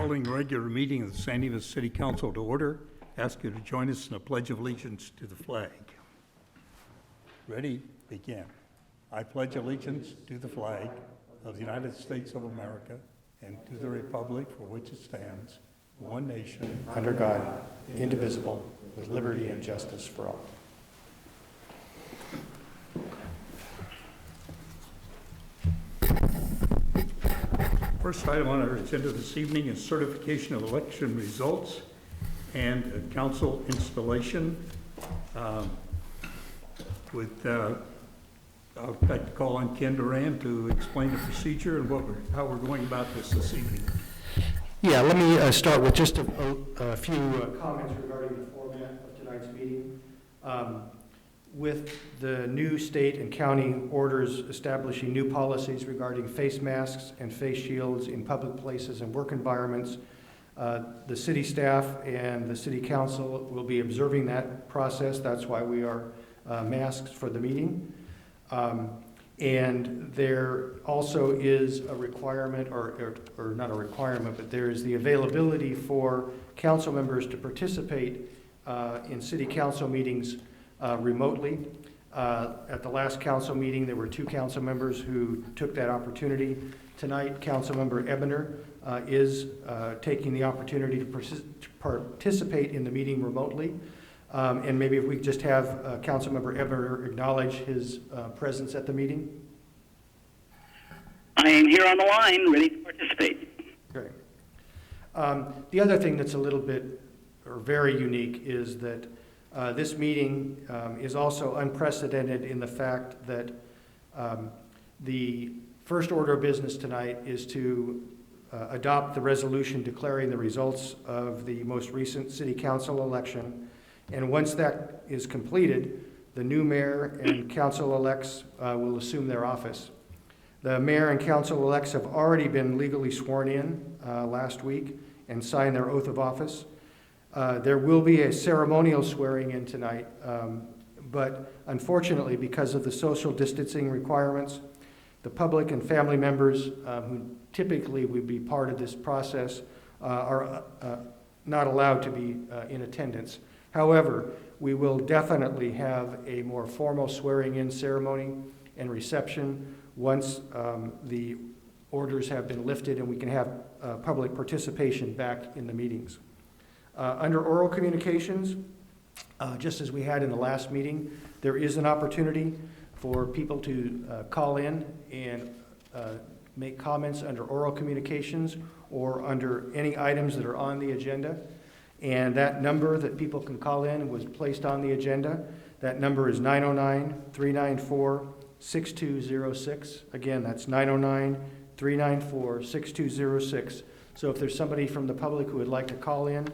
Calling regular meeting of the San Dimas City Council to order. Ask you to join us in a pledge of allegiance to the flag. Ready? Begin. I pledge allegiance to the flag of the United States of America and to the republic for which it stands, one nation, under God, indivisible, with liberty and justice for all. First item on our agenda this evening is certification of election results and council installation. I'd like to call on Ken Duran to explain the procedure and how we're going about this evening. Yeah, let me start with just a few comments regarding the format of tonight's meeting. With the new state and county orders establishing new policies regarding face masks and face shields in public places and work environments, the city staff and the city council will be observing that process. That's why we are masked for the meeting. And there also is a requirement, or not a requirement, but there is the availability for council members to participate in city council meetings remotely. At the last council meeting, there were 2 council members who took that opportunity. Tonight, Councilmember Ebner is taking the opportunity to participate in the meeting remotely. And maybe if we just have Councilmember Ebner acknowledge his presence at the meeting. I am here on the line, ready to participate. Great. The other thing that's a little bit, or very unique, is that this meeting is also unprecedented in the fact that the first order of business tonight is to adopt the resolution declaring the results of the most recent city council election. And once that is completed, the new mayor and council-elects will assume their office. The mayor and council-elects have already been legally sworn in last week and signed their oath of office. There will be a ceremonial swearing in tonight, but unfortunately, because of the social distancing requirements, the public and family members who typically would be part of this process are not allowed to be in attendance. However, we will definitely have a more formal swearing-in ceremony and reception once the orders have been lifted and we can have public participation back in the meetings. Under oral communications, just as we had in the last meeting, there is an opportunity for people to call in and make comments under oral communications or under any items that are on the agenda. And that number that people can call in was placed on the agenda. That number is 909-394-6206. Again, that's 909-394-6206. So if there's somebody from the public who would like to call in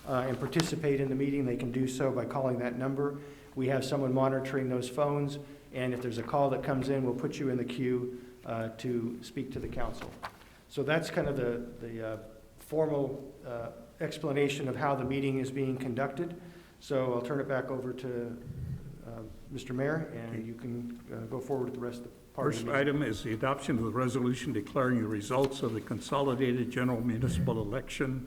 and participate in the meeting, they can do so by calling that number. We have someone monitoring those phones, and if there's a call that comes in, we'll put you in the queue to speak to the council. So that's kind of the formal explanation of how the meeting is being conducted. So I'll turn it back over to Mr. Mayor, and you can go forward with the rest of the part. First item is the adoption of the resolution declaring the results of the consolidated general municipal election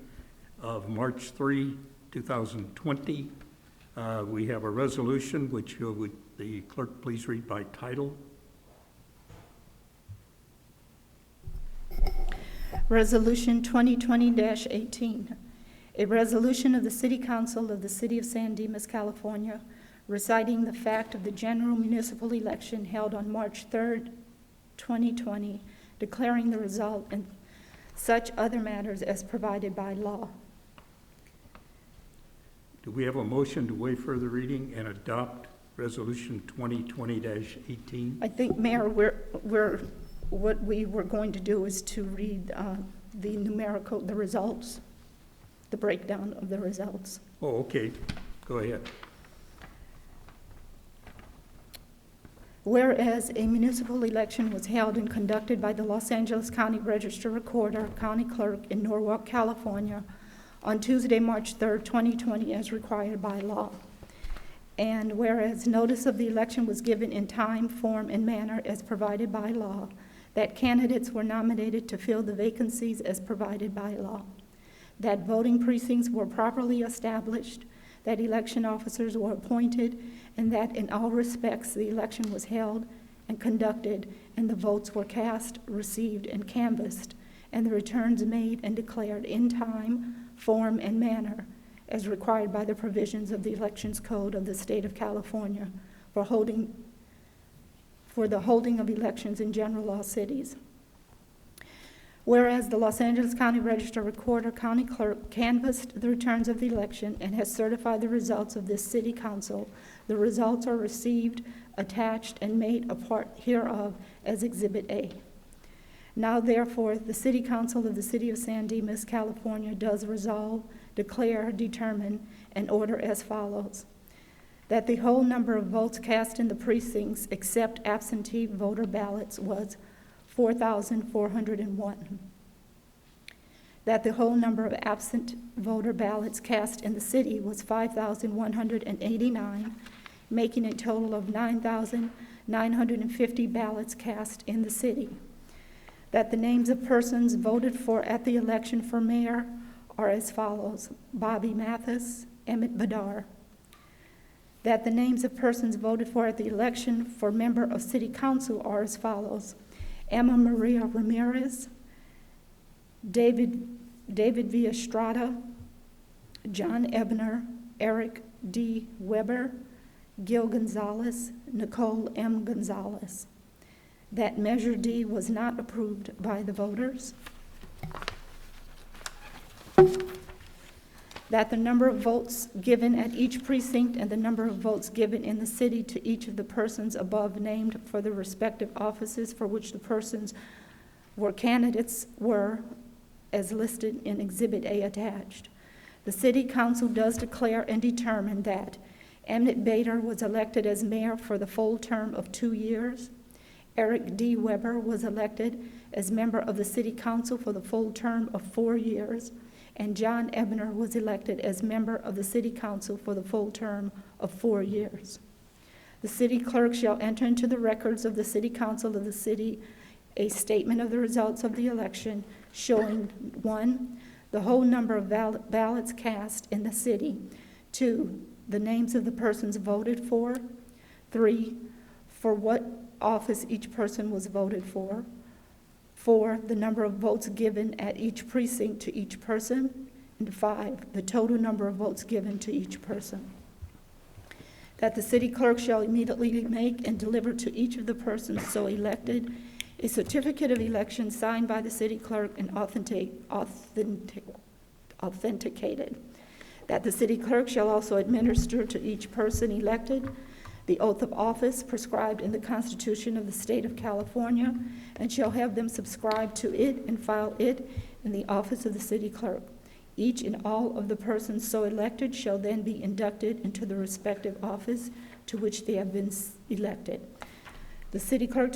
of March 3, 2020. We have a resolution which would the clerk please read by title. Resolution 2020-18, a resolution of the City Council of the City of San Dimas, California, reciting the fact of the general municipal election held on March 3rd, 2020, declaring the result and such other matters as provided by law. Do we have a motion to waive further reading and adopt Resolution 2020-18? I think, Mayor, what we were going to do is to read the results, the breakdown of the results. Oh, okay. Go ahead. Whereas a municipal election was held and conducted by the Los Angeles County Register Recorder, County Clerk in Norwalk, California, on Tuesday, March 3rd, 2020, as required by law. And whereas notice of the election was given in time, form, and manner as provided by law, that candidates were nominated to fill the vacancies as provided by law. that voting precincts were properly established, that election officers were appointed, and that in all respects the election was held and conducted, and the votes were cast, received, and canvassed, and the returns made and declared in time, form, and manner as required by the provisions of the Elections Code of the State of California for the holding of elections in general law cities. Whereas the Los Angeles County Register Recorder, County Clerk canvassed the returns of the election and has certified the results of this City Council, the results are received, attached, and made a part hereof as Exhibit A. Now therefore, the City Council of the City of San Dimas, California does resolve, declare, determine, and order as follows: that the whole number of votes cast in the precincts except absentee voter ballots was 4,401. That the whole number of absent voter ballots cast in the city was 5,189, making a total of 9,950 ballots cast in the city. That the names of persons voted for at the election for mayor are as follows: Bobby Mathis, Emmett Badar. That the names of persons voted for at the election for member of City Council are as follows: Emma Maria Ramirez, David V. Estrada, John Ebner, Eric D. Weber, Gil Gonzalez, Nicole M. Gonzalez. That Measure D was not approved by the voters. That the number of votes given at each precinct and the number of votes given in the city to each of the persons above named for the respective offices for which the persons were candidates were as listed in Exhibit A attached. The City Council does declare and determine that Emmett Bader was elected as mayor for the full term of 2 years. Eric D. Weber was elected as member of the City Council for the full term of 4 years. And John Ebner was elected as member of the City Council for the full term of 4 years. The city clerk shall enter into the records of the City Council of the city a statement of the results of the election showing 1, the whole number of ballots cast in the city, 2, the names of the persons voted for, 3, for what office each person was voted for, 4, the number of votes given at each precinct to each person, and 5, the total number of votes given to each person. That the city clerk shall immediately make and deliver to each of the persons so elected a certificate of election signed by the city clerk and authenticated. That the city clerk shall also administer to each person elected the oath of office prescribed in the Constitution of the State of California, and shall have them subscribe to it and file it in the office of the city clerk. Each and all of the persons so elected shall then be inducted into the respective office to which they have been elected. The city clerk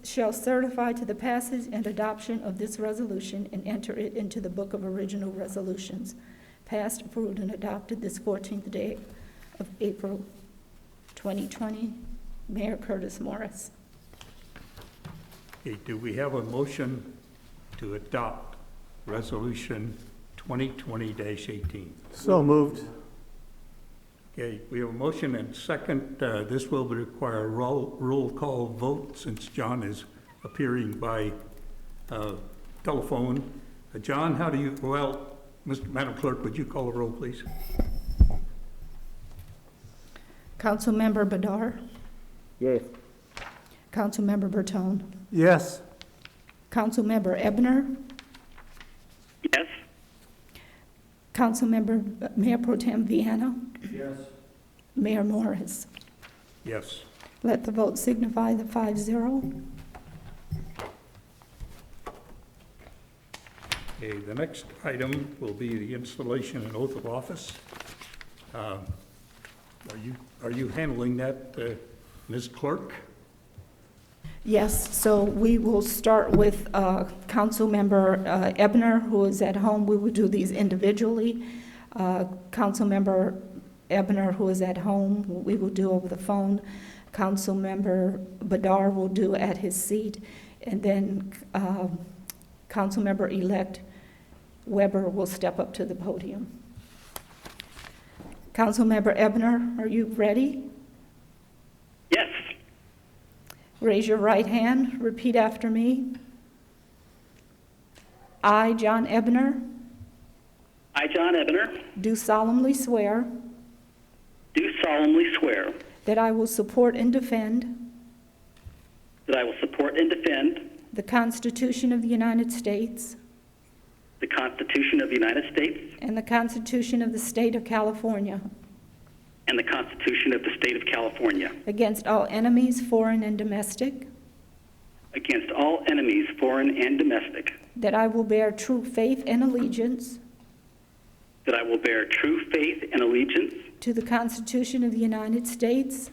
shall certify to the passage and adoption of this resolution and enter it into the book of original resolutions, passed, approved, and adopted this 14th day of April 2020. Mayor Curtis Morris. Okay, do we have a motion to adopt Resolution 2020-18? So moved. Okay, we have a motion and second. This will require a roll call vote since John is appearing by telephone. John, how do you, Madam Clerk, would you call the roll, please? Councilmember Badar. Yes. Councilmember Bertone. Yes. Councilmember Ebner. Yes. Councilmember Mayor Pro Tem Viana. Yes. Mayor Morris. Yes. Let the vote signify the 5-0. Okay, the next item will be the installation and oath of office. Are you handling that, Ms. Clerk? Yes, so we will start with Councilmember Ebner, who is at home. We will do these individually. Councilmember Ebner, who is at home, we will do over the phone. Councilmember Badar will do at his seat. And then Councilmember-elect Weber will step up to the podium. Councilmember Ebner, are you ready? Yes. Raise your right hand. Repeat after me. I, John Ebner, I, John Ebner, do solemnly swear do solemnly swear that I will support and defend that I will support and defend the Constitution of the United States the Constitution of the United States and the Constitution of the State of California and the Constitution of the State of California against all enemies, foreign and domestic, against all enemies, foreign and domestic, that I will bear true faith and allegiance that I will bear true faith and allegiance to the Constitution of the United States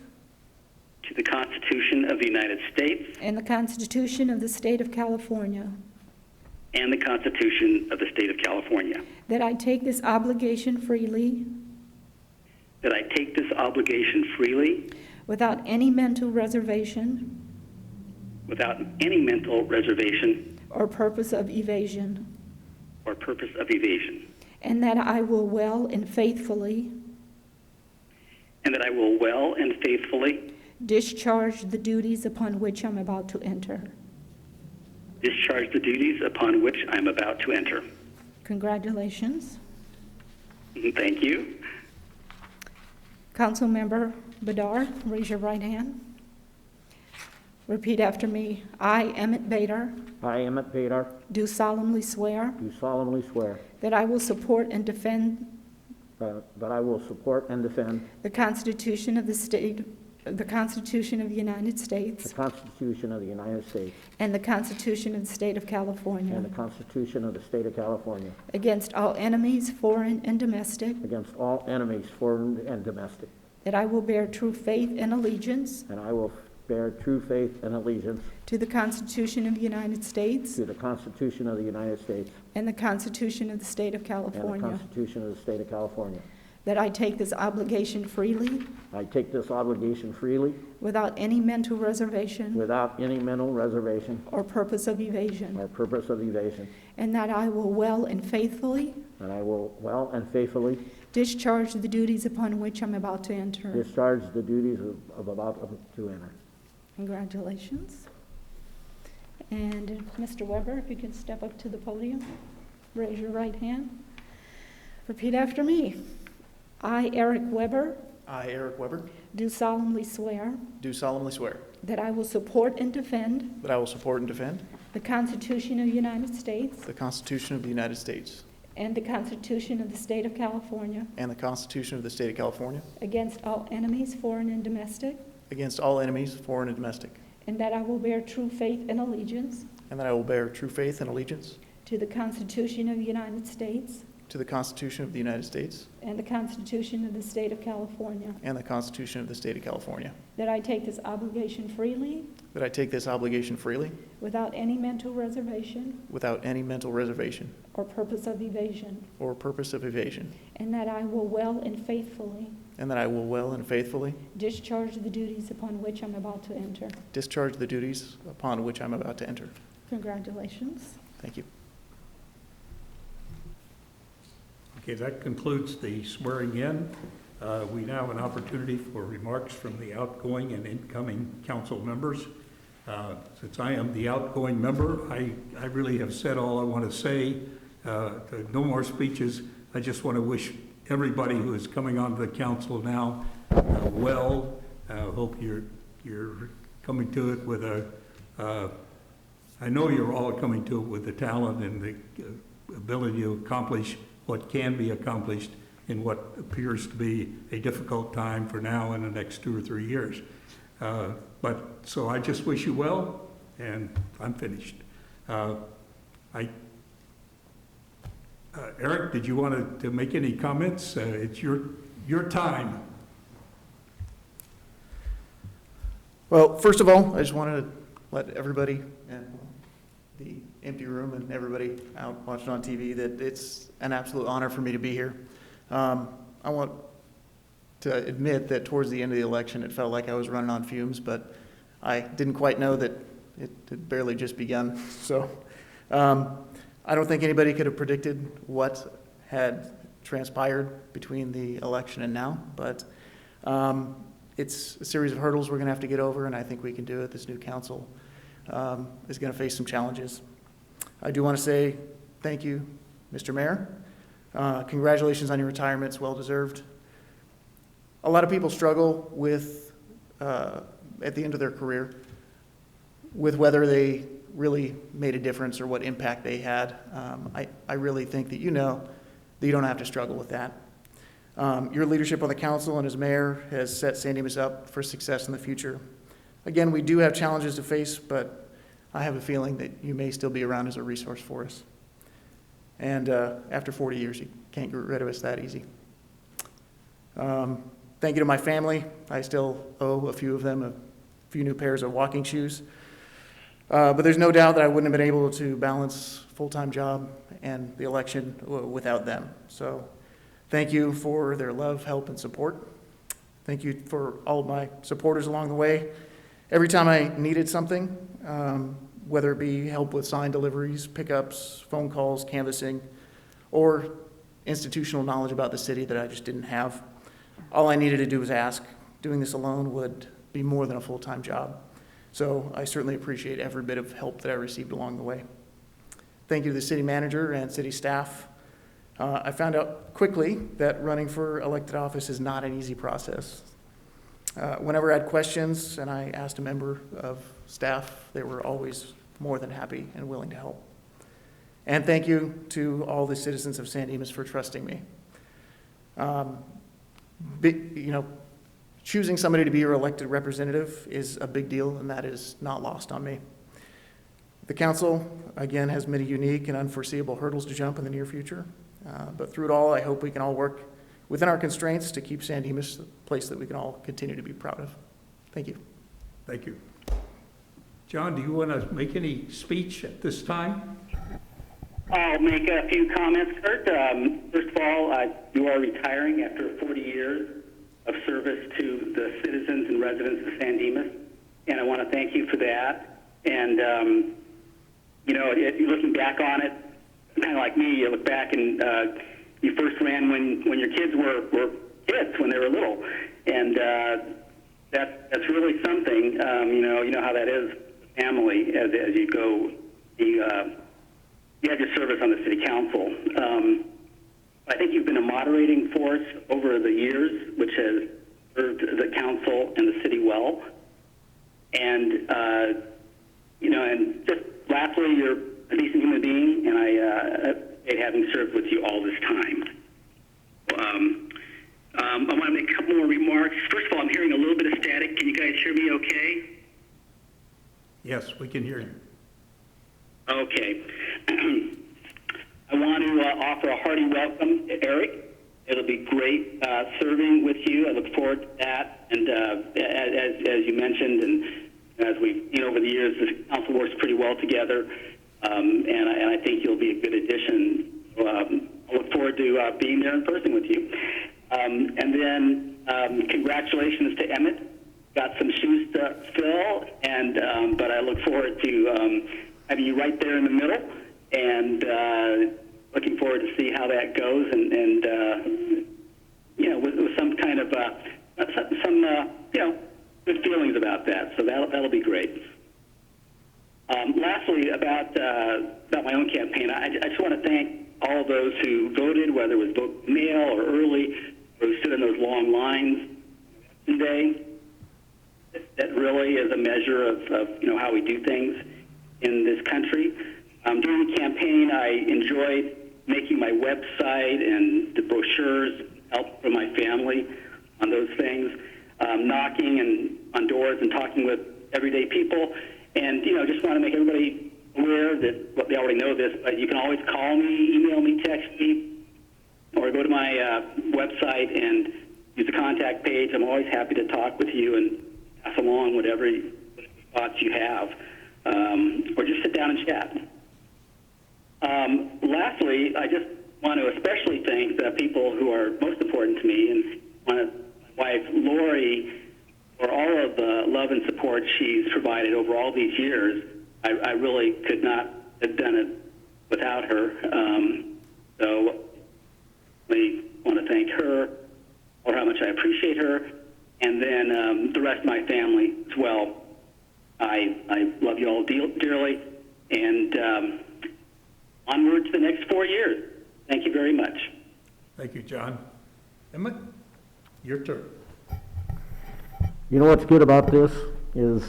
to the Constitution of the United States and the Constitution of the State of California, and the Constitution of the State of California, that I take this obligation freely that I take this obligation freely without any mental reservation without any mental reservation or purpose of evasion, or purpose of evasion, and that I will well and faithfully and that I will well and faithfully discharge the duties upon which I'm about to enter. discharge the duties upon which I am about to enter. Congratulations. Thank you. Councilmember Badar, raise your right hand. Repeat after me. I, Emmett Bader, I, Emmett Bader, do solemnly swear do solemnly swear that I will support and defend that I will support and defend the Constitution of the State, the Constitution of the United the States Constitution of the United States and the Constitution of the State of California and the Constitution of the State of California against all enemies, foreign and domestic, against all enemies, foreign and domestic, that I will bear true faith and allegiance and I will bear true faith and allegiance to the Constitution of the United States to the Constitution of the United States and the Constitution of the State of and the California, Constitution of the State of California. that I take this obligation freely I take this obligation freely without any mental reservation without any mental reservation or purpose of evasion, or purpose of evasion, and that I will well and faithfully and I will well and faithfully discharge the duties upon which I'm about to enter. discharge the duties of about to enter. Congratulations. And Mr. Weber, if you can step up to the podium, raise your right hand. Repeat after me. I, Eric Weber, I, Eric Weber, do solemnly swear do solemnly swear that I will support and defend that I will support and defend the Constitution of the United States the Constitution of the United States and the Constitution of the State of California and the Constitution of the State of California against all enemies, foreign and domestic, against all enemies, foreign and domestic, and that I will bear true faith and allegiance and that I will bear true faith and allegiance to the Constitution of the United States to the Constitution of the United States and the Constitution of the State of California, and the Constitution of the State of California, that I take this obligation freely that I take this obligation freely without any mental reservation without any mental reservation or purpose of evasion, or purpose of evasion, and that I will well and faithfully and that I will well and faithfully discharge the duties upon which I'm about to enter. discharge the duties upon which I'm about to enter. Congratulations. Thank you. Okay, that concludes the swearing in. We now have an opportunity for remarks from the outgoing and incoming council members. Since I am the outgoing member, I really have said all I want to say. No more speeches. I just want to wish everybody who is coming onto the council now well. Hope you're coming to it with I know you're all coming to it with the talent and the ability to accomplish what can be accomplished in what appears to be a difficult time for now and the next 2 or 3 years. So I just wish you well, and I'm finished. Eric, did you want to make any comments? It's your time. Well, first of all, I just wanted to let everybody in the empty room and everybody out watching on TV that it's an absolute honor for me to be here. I want to admit that towards the end of the election, it felt like I was running on fumes, but I didn't quite know that it had barely just begun. So I don't think anybody could have predicted what had transpired between the election and now, but it's a series of hurdles we're going to have to get over, and I think we can do it. This new council is going to face some challenges. I do want to say thank you, Mr. Mayor. Congratulations on your retirement. It's well-deserved. A lot of people struggle with, at the end of their career, with whether they really made a difference or what impact they had. I really think that you know that you don't have to struggle with that. Your leadership on the council and as mayor has set San Dimas up for success in the future. Again, we do have challenges to face, but I have a feeling that you may still be around as a resource for us. And after 40 years, you can't get rid of us that easy. Thank you to my family. I still owe a few of them a few new pairs of walking shoes. But there's no doubt that I wouldn't have been able to balance full-time job and the election without them. So thank you for their love, help, and support. Thank you for all of my supporters along the way. Every time I needed something, whether it be help with sign deliveries, pickups, phone calls, canvassing, or institutional knowledge about the city that I just didn't have, all I needed to do was ask. Doing this alone would be more than a full-time job. So I certainly appreciate every bit of help that I received along the way. Thank you to the city manager and city staff. I found out quickly that running for elected office is not an easy process. Whenever I had questions and I asked a member of staff, they were always more than happy and willing to help. And thank you to all the citizens of San Dimas for trusting me. Choosing somebody to be your elected representative is a big deal, and that is not lost on me. The council, again, has many unique and unforeseeable hurdles to jump in the near future. But through it all, I hope we can all work within our constraints to keep San Dimas a place that we can all continue to be proud of. Thank you. Thank you. John, do you want to make any speech at this time? I'll make a few comments, Kurt. First of all, you are retiring after 40 years of service to the citizens and residents of San Dimas, and I want to thank you for that. And, looking back on it, kind of like me, you look back and you first ran when your kids were kids, when they were little, and that's really something. You know how that is, family, as you go. You had your service on the city council. I think you've been a moderating force over the years, which has served the council and the city well. And and just lastly, you're a decent human being, and I appreciate having served with you all this time. I want to make a couple more remarks. First of all, I'm hearing a little bit of static. Can you guys hear me okay? Yes, we can hear you. Okay. I want to offer a hearty welcome to Eric. It'll be great serving with you. I look forward to that. And as you mentioned, and as we've seen over the years, the council works pretty well together, and I think you'll be a good addition. I look forward to being there in person with you. And then congratulations to Emmett. Got some shoes to fill, and but I look forward to having you right there in the middle, and looking forward to see how that goes, and with some kind of good feelings about that. So that'll be great. Lastly, about my own campaign, I just want to thank all of those who voted, whether it was vote mail or early, or who stood in those long lines today. That really is a measure of how we do things in this country. During the campaign, I enjoyed making my website and the brochures, help from my family on those things, knocking and on doors and talking with everyday people, and just want to make everybody aware that, well, they already know this, but you can always call me, email me, text me, or go to my website and use the contact page. I'm always happy to talk with you and pass along whatever thoughts you have, or just sit down and chat. Lastly, I just want to especially thank the people who are most important to me, and my wife, Lori, for all of the love and support she's provided over all these years. I really could not have done it without her. So I want to thank her for how much I appreciate her, and then the rest of my family as well. I love you all dearly, and onward to the next 4 years. Thank you very much. Thank you, John. Emmett, your turn. You know what's good about this is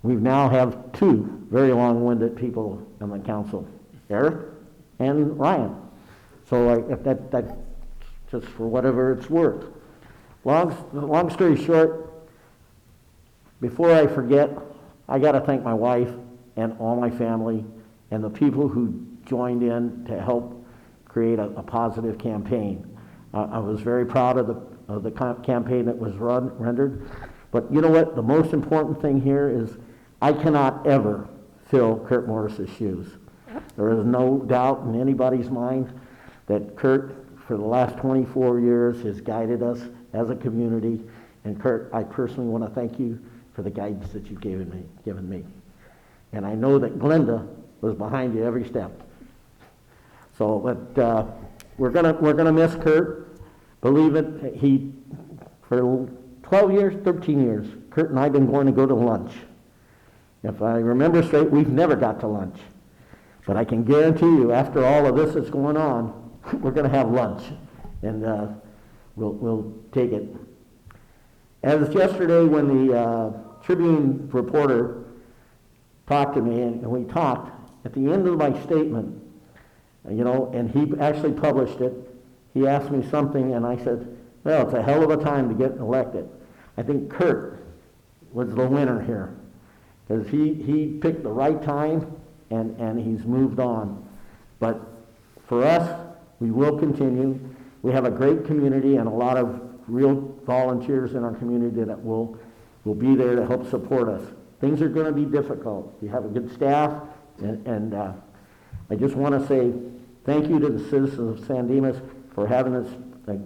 we now have two very long-winded people on the council, Eric and Ryan. So if that just for whatever it's worth. Long story short, before I forget, I got to thank my wife and all my family and the people who joined in to help create a positive campaign. I was very proud of the campaign that was rendered. But you know what? The most important thing here is I cannot ever fill Kurt Morris's shoes. There is no doubt in anybody's mind that Kurt, for the last 24 years, has guided us as a community. And Kurt, I personally want to thank you for the guidance that you've given me. And I know that Glenda was behind you every step. So, but we're gonna miss Kurt. Believe it, he, for 12 years, 13 years, Kurt and I have been going to go to lunch. If I remember straight, we've never got to lunch. But I can guarantee you, after all of this that's going on, we're going to have lunch, and we'll take it. As yesterday, when the Tribune reporter talked to me, and we talked, at the end of my statement, you know, and he actually published it, he asked me something, and I said, well, it's a hell of a time to get elected. I think Kurt was the winner here, because he picked the right time, and he's moved on. But for us, we will continue. We have a great community and a lot of real volunteers in our community that will be there to help support us. Things are going to be difficult. We have a good staff, and I just want to say thank you to the citizens of San Dimas for having this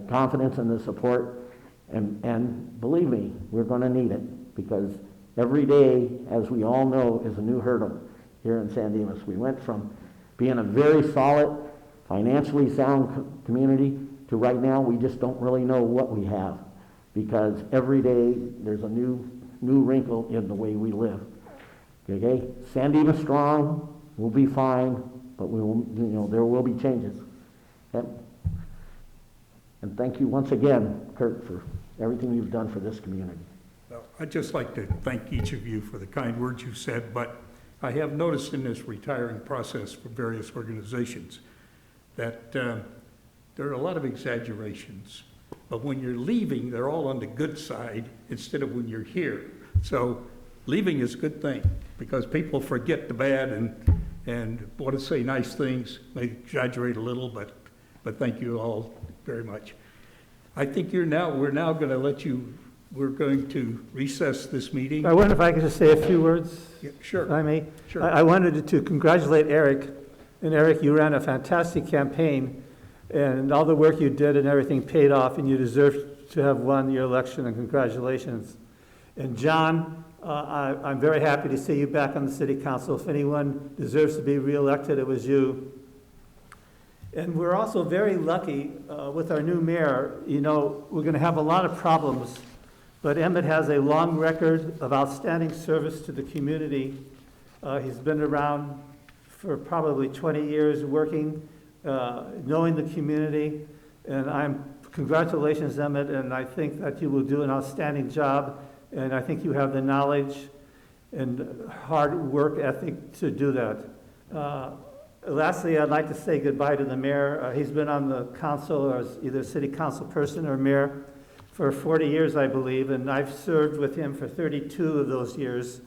confidence and the support. And believe me, we're going to need it, because every day, as we all know, is a new hurdle here in San Dimas. We went from being a very solid, financially sound community to right now we just don't really know what we have, because every day there's a new wrinkle in the way we live. Okay, San Dimas strong, we'll be fine, but we will, there will be changes. Okay? And thank you once again, Kurt, for everything you've done for this community. Well, I'd just like to thank each of you for the kind words you said, but I have noticed in this retiring process for various organizations that there are a lot of exaggerations, but when you're leaving, they're all on the good side instead of when you're here. So leaving is a good thing, because people forget the bad and want to say nice things. They exaggerate a little, but thank you all very much. I think we're now going to let you, we're going to recess this meeting. I wonder if I could just say a few words, Yeah, sure. if I may. Sure. I wanted to congratulate Eric. And Eric, you ran a fantastic campaign, and all the work you did and everything paid off, and you deserve to have won your election, and congratulations. And John, I'm very happy to see you back on the city council. If anyone deserves to be reelected, it was you. And we're also very lucky with our new mayor. You know, we're going to have a lot of problems, but Emmett has a long record of outstanding service to the community. He's been around for probably 20 years working, knowing the community, and congratulations, Emmett, and I think that you will do an outstanding job, and I think you have the knowledge and hard work ethic to do that. Lastly, I'd like to say goodbye to the mayor. He's been on the council as either city council person or mayor for 40 years, I believe, and I've served with him for 32 of those years.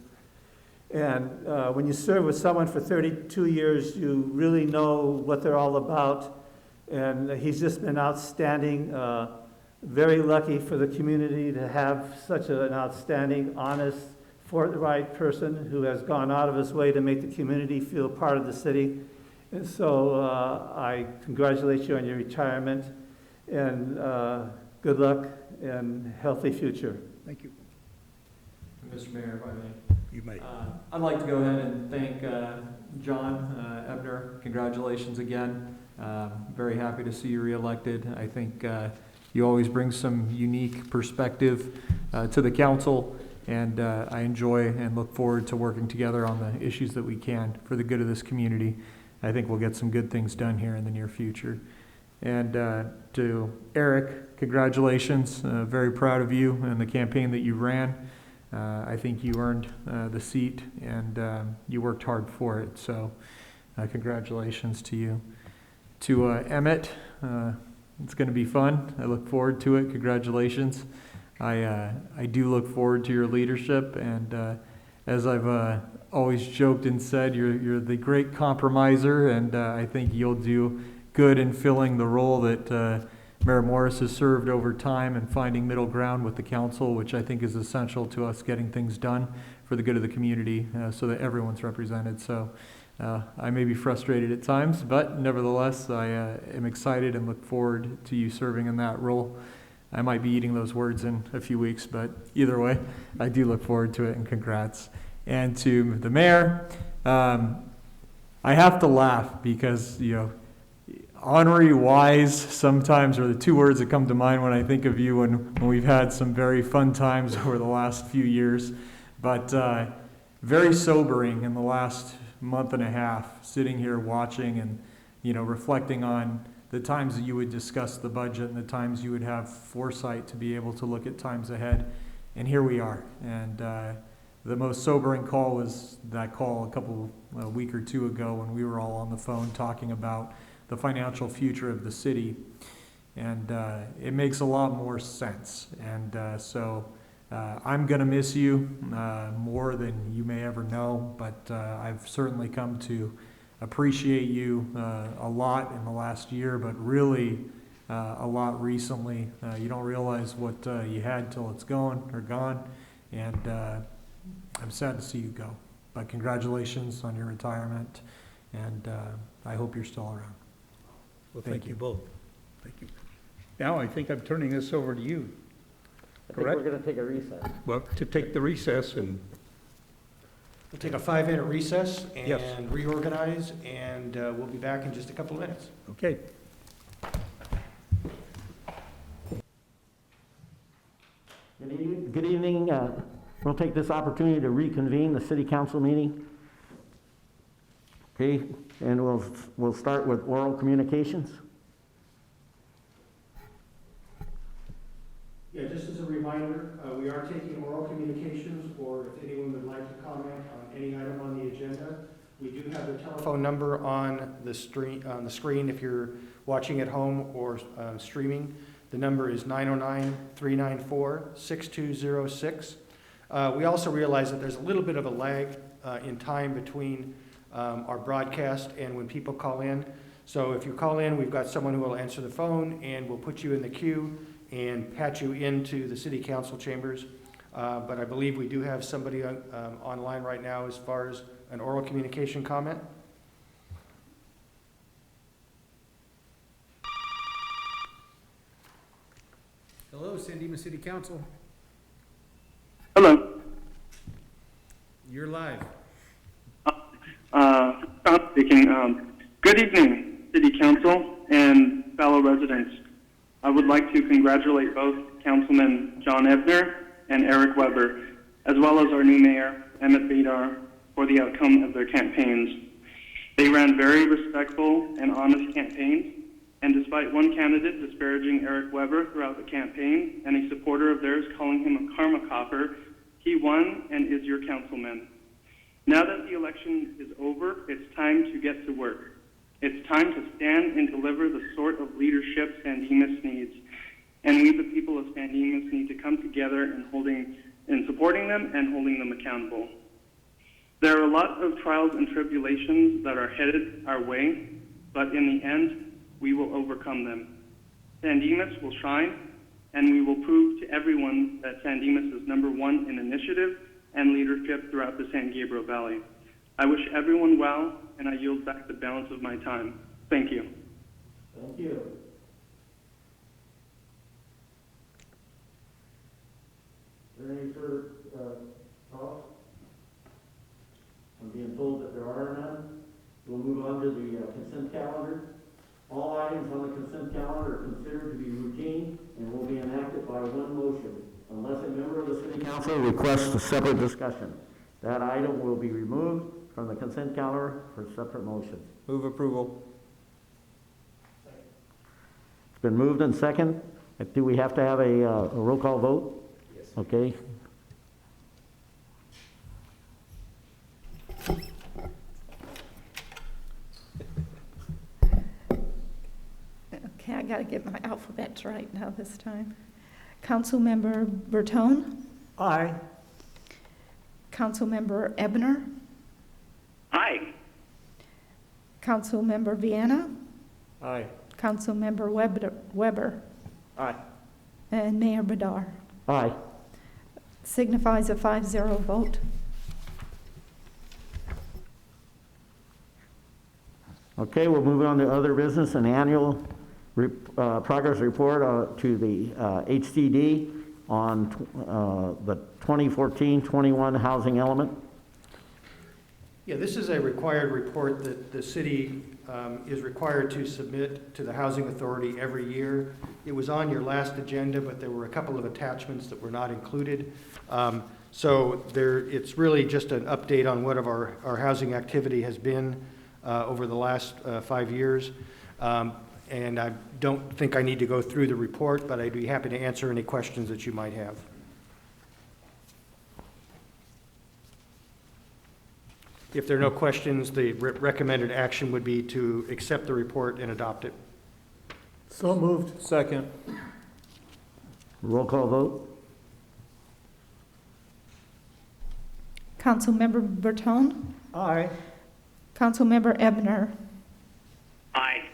And when you serve with someone for 32 years, you really know what they're all about. And he's just been outstanding, very lucky for the community to have such an outstanding, honest, forthright person who has gone out of his way to make the community feel part of the city. And so I congratulate you on your retirement, and good luck and healthy future. Thank you. Mr. Mayor, if I may. You may. I'd like to go ahead and thank John Ebner, congratulations again. Very happy to see you reelected. I think you always bring some unique perspective to the council, and I enjoy and look forward to working together on the issues that we can for the good of this community. I think we'll get some good things done here in the near future. And to Eric, congratulations. Very proud of you and the campaign that you ran. I think you earned the seat, and you worked hard for it. So congratulations to you. To Emmett, it's going to be fun. I look forward to it. Congratulations. I do look forward to your leadership, and as I've always joked and said, you're the great compromiser, and I think you'll do good in filling the role that Mayor Morris has served over time and finding middle ground with the council, which I think is essential to us getting things done for the good of the community so that everyone's represented. So I may be frustrated at times, but nevertheless, I am excited and look forward to you serving in that role. I might be eating those words in a few weeks, but either way, I do look forward to it, and congrats. And to the mayor, I have to laugh because, honorary wise sometimes are the two words that come to mind when I think of you, when we've had some very fun times over the last few years, but very sobering in the last month and a half, sitting here watching and reflecting on the times that you would discuss the budget and the times you would have foresight to be able to look at times ahead. And here we are. And the most sobering call was that call a week or two ago when we were all on the phone talking about the financial future of the city. And it makes a lot more sense. And so I'm going to miss you more than you may ever know, but I've certainly come to appreciate you a lot in the last year, but really a lot recently. You don't realize what you had till it's gone, and I'm sad to see you go. But congratulations on your retirement, and I hope you're still around. Well, thank you both. Thank you. Now I think I'm turning this over to you. I think we're going to take a recess. Well, to take the recess and We'll take a 5-minute recess Yes. and reorganize, and we'll be back in just a couple of minutes. okay. Good evening. We'll take this opportunity to reconvene the city council meeting. Okay, and we'll start with oral communications. Yeah, just as a reminder, we are taking oral communications, or if anyone would like to comment on any item on the agenda, we do have the telephone number on the screen if you're watching at home or streaming. The number is 909-394-6206. We also realize that there's a little bit of a lag in time between our broadcast and when people call in. So if you call in, we've got someone who will answer the phone, and we'll put you in the queue and patch you into the city council chambers. But I believe we do have somebody online right now as far as an oral communication comment. Hello, San Dimas City Council. Hello. You're live. Tom speaking. Good evening, City Council and fellow residents. I would like to congratulate both Councilman John Ebner and Eric Weber, as well as our new mayor, Emmett Bedar, for the outcome of their campaigns. They ran very respectful and honest campaigns, and despite one candidate disparaging Eric Weber throughout the campaign and a supporter of theirs calling him a karma copper, he won and is your councilman. Now that the election is over, it's time to get to work. It's time to stand and deliver the sort of leadership San Dimas needs. And we, the people of San Dimas, need to come together in supporting them and holding them accountable. There are a lot of trials and tribulations that are headed our way, but in the end, we will overcome them. San Dimas will shine, and we will prove to everyone that San Dimas is #1 in initiative and leadership throughout the San Gabriel Valley. I wish everyone well, and I yield back the balance of my time. Thank you. Thank you. Is there any further thoughts? I'm being told that there are none. council requests a separate discussion. That item will be removed from the consent calendar for separate motion. Move approval. It's been moved and second. Do we have to have a roll call vote? Yes. Okay. Okay, I gotta get my alphabet right now this time. Councilmember Bertone, Aye. Councilmember Ebner, Aye. Councilmember Vienna, Aye. Councilmember Weber, Aye. and Mayor Bedar. Aye. Signifies a 5-0 vote. Okay, we'll move on to other business and annual progress report to the HCD on the 2014-21 housing element. Yeah, this is a required report that the city is required to submit to the Housing Authority every year. It was on your last agenda, but there were a couple of attachments that were not included. It's really just an update on what our housing activity has been over the last 5 years. And I don't think I need to go through the report, but I'd be happy to answer any questions that you might have. If there are no questions, the recommended action would be to accept the report and adopt it. So moved. Second. Roll call vote. Councilmember Bertone, Aye. Councilmember Ebner, Aye.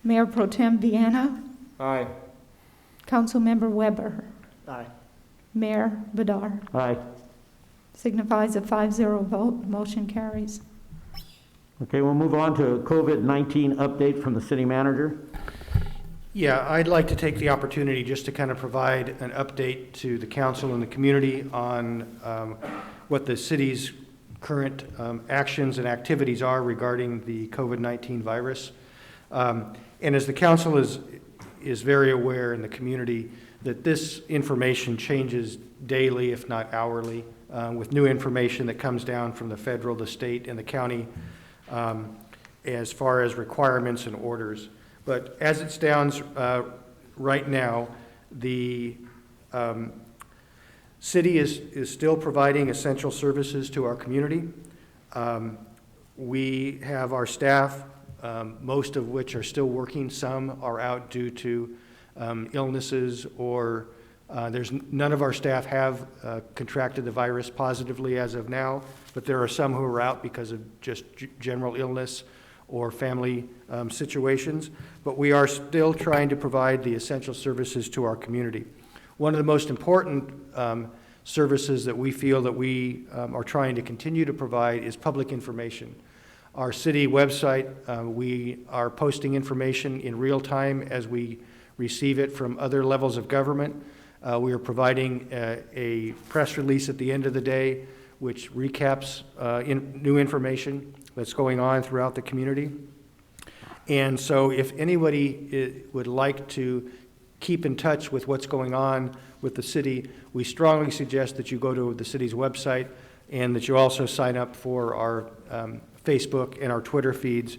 Mayor Pro Tem Vienna, Aye. Councilmember Weber, Aye. Mayor Bedar. Aye. Signifies a 5-0 vote. Motion carries. Okay, we'll move on to COVID-19 update from the city manager. Yeah, I'd like to take the opportunity just to kind of provide an update to the council and the community on what the city's current actions and activities are regarding the COVID-19 virus. And as the council is very aware in the community that this information changes daily, if not hourly, with new information that comes down from the federal, the state, and the county as far as requirements and orders. But as it stands right now, the city is still providing essential services to our community. We have our staff, most of which are still working. Some are out due to illnesses or none of our staff have contracted the virus positively as of now, but there are some who are out because of just general illness or family situations. But we are still trying to provide the essential services to our community. One of the most important services that we feel that we are trying to continue to provide is public information. Our city website, we are posting information in real time as we receive it from other levels of government. We are providing a press release at the end of the day which recaps new information that's going on throughout the community. And so if anybody would like to keep in touch with what's going on with the city, we strongly suggest that you go to the city's website and that you also sign up for our Facebook and our Twitter feeds,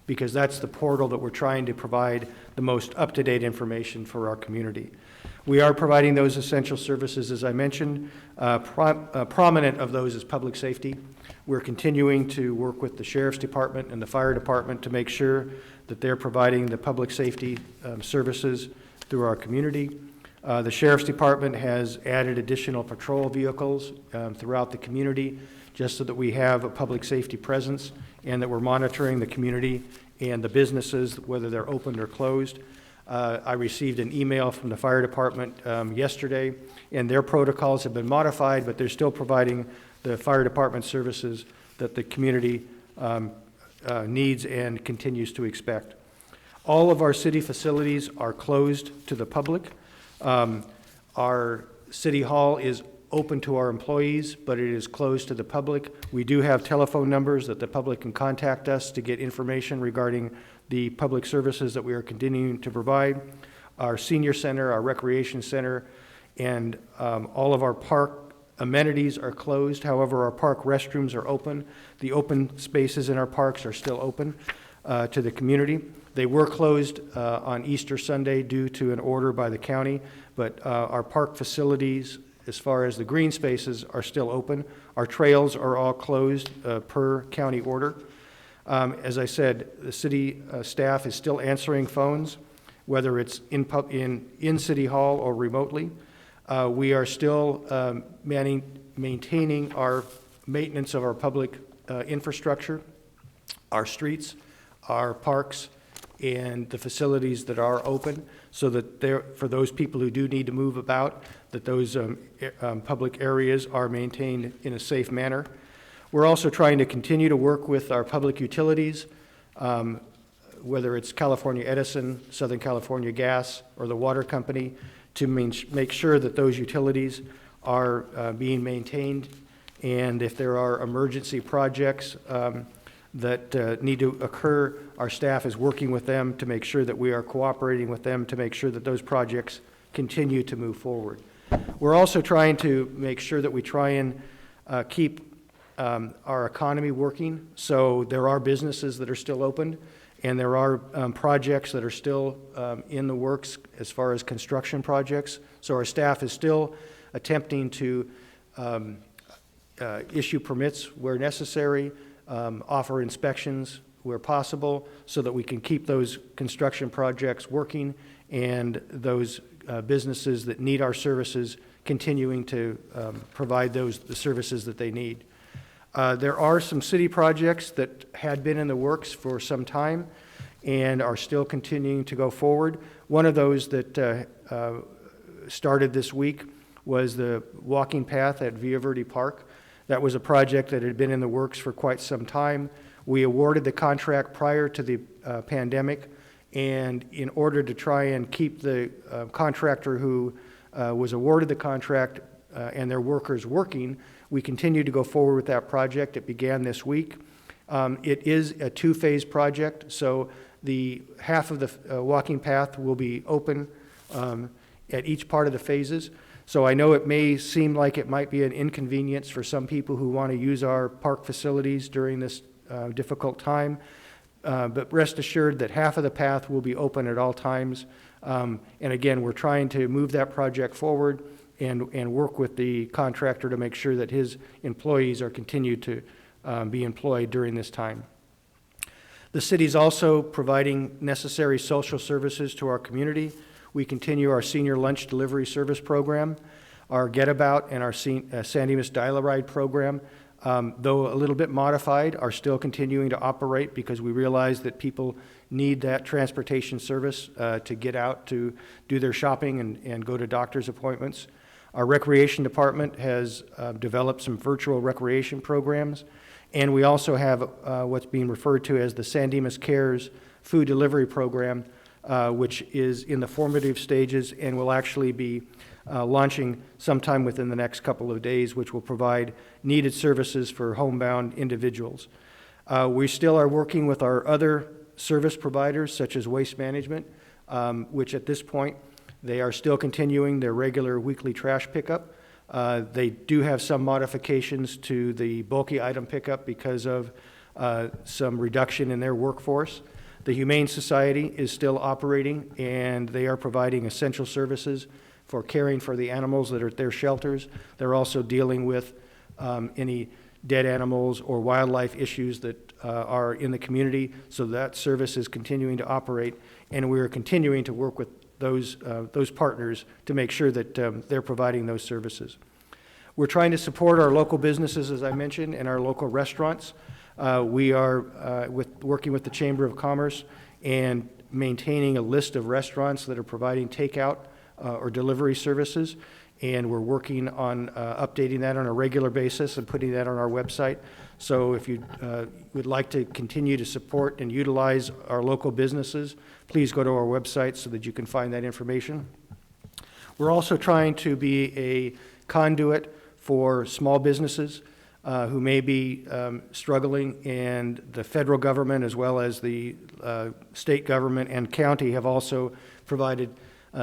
because that's the portal that we're trying to provide the most up-to-date information for our community. We are providing those essential services, as I mentioned. Prominent of those is public safety. We're continuing to work with the Sheriff's Department and the Fire Department to make sure that they're providing the public safety services through our community. The Sheriff's Department has added additional patrol vehicles throughout the community just so that we have a public safety presence and that we're monitoring the community and the businesses, whether they're open or closed. I received an email from the Fire Department yesterday, and their protocols have been modified, but they're still providing the Fire Department services that the community needs and continues to expect. All of our city facilities are closed to the public. Our City Hall is open to our employees, but it is closed to the public. We do have telephone numbers that the public can contact us to get information regarding the public services that we are continuing to provide. Our senior center, our recreation center, and all of our park amenities are closed. However, our park restrooms are open. The open spaces in our parks are still open to the community. They were closed on Easter Sunday due to an order by the county, but our park facilities, as far as the green spaces, are still open. Our trails are all closed per county order. As I said, the city staff is still answering phones, whether it's in City Hall or remotely. We are still maintaining our maintenance of our public infrastructure, our streets, our parks, and the facilities that are open, so that for those people who do need to move about, that those public areas are maintained in a safe manner. We're also trying to continue to work with our public utilities, whether it's California Edison, Southern California Gas, or the water company, to make sure that those utilities are being maintained. And if there are emergency projects that need to occur, our staff is working with them to make sure that we are cooperating with them to make sure that those projects continue to move forward. We're also trying to make sure that we try and keep our economy working. So there are businesses that are still open, and there are projects that are still in the works as far as construction projects. So our staff is still attempting to issue permits where necessary, offer inspections where possible, so that we can keep those construction projects working and those businesses that need our services continuing to provide the services that they need. There are some city projects that had been in the works for some time and are still continuing to go forward. One of those that started this week was the walking path at Villa Verde Park. That was a project that had been in the works for quite some time. We awarded the contract prior to the pandemic, and in order to try and keep the contractor who was awarded the contract and their workers working, we continue to go forward with that project. It began this week. It is a two-phase project, so the half of the walking path will be open at each part of the phases. So I know it may seem like it might be an inconvenience for some people who want to use our park facilities during this difficult time, but rest assured that half of the path will be open at all times. And again, we're trying to move that project forward and work with the contractor to make sure that his employees are continued to be employed during this time. The city's also providing necessary social services to our community. We continue our senior lunch delivery service program, our Get About and our San Dimas Dial-A-Ride program, though a little bit modified, are still continuing to operate because we realize that people need that transportation service to get out to do their shopping and go to doctor's appointments. Our recreation department has developed some virtual recreation programs, and we also have what's being referred to as the San Dimas Cares food delivery program, which is in the formative stages and will actually be launching sometime within the next couple of days, which will provide needed services for homebound individuals. We still are working with our other service providers, such as Waste Management, which at this point, they are still continuing their regular weekly trash pickup. They do have some modifications to the bulky item pickup because of some reduction in their workforce. The Humane Society is still operating, and they are providing essential services for caring for the animals that are at their shelters. They're also dealing with any dead animals or wildlife issues that are in the community, so that service is continuing to operate, and we are continuing to work with those partners to make sure that they're providing those services. We're trying to support our local businesses, as I mentioned, and our local restaurants. We are working with the Chamber of Commerce and maintaining a list of restaurants that are providing takeout or delivery services, and we're working on updating that on a regular basis and putting that on our website. So if you would like to continue to support and utilize our local businesses, please go to our website so that you can find that information. We're also trying to be a conduit for small businesses who may be struggling, and the federal government as well as the state government and county have also provided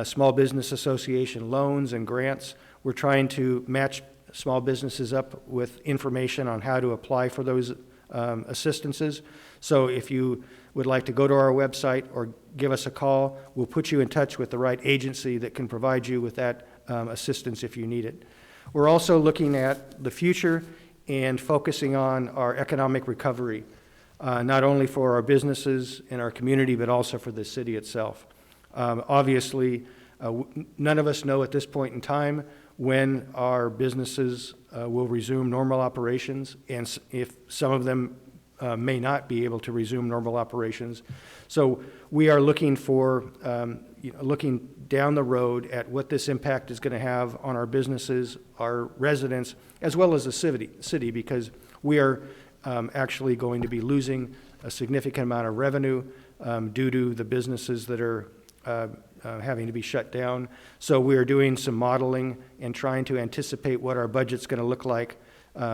Small Business Association loans and grants. We're trying to match small businesses up with information on how to apply for those assistances. So if you would like to go to our website or give us a call, we'll put you in touch with the right agency that can provide you with that assistance if you need it. We're also looking at the future and focusing on our economic recovery, not only for our businesses and our community, but also for the city itself. Obviously, none of us know at this point in time when our businesses will resume normal operations, and if some of them may not be able to resume normal operations. So we are looking for, looking down the road at what this impact is going to have on our businesses, our residents, as well as the city, because we are actually going to be losing a significant amount of revenue due to the businesses that are having to be shut down. So we are doing some modeling and trying to anticipate what our budget's going to look like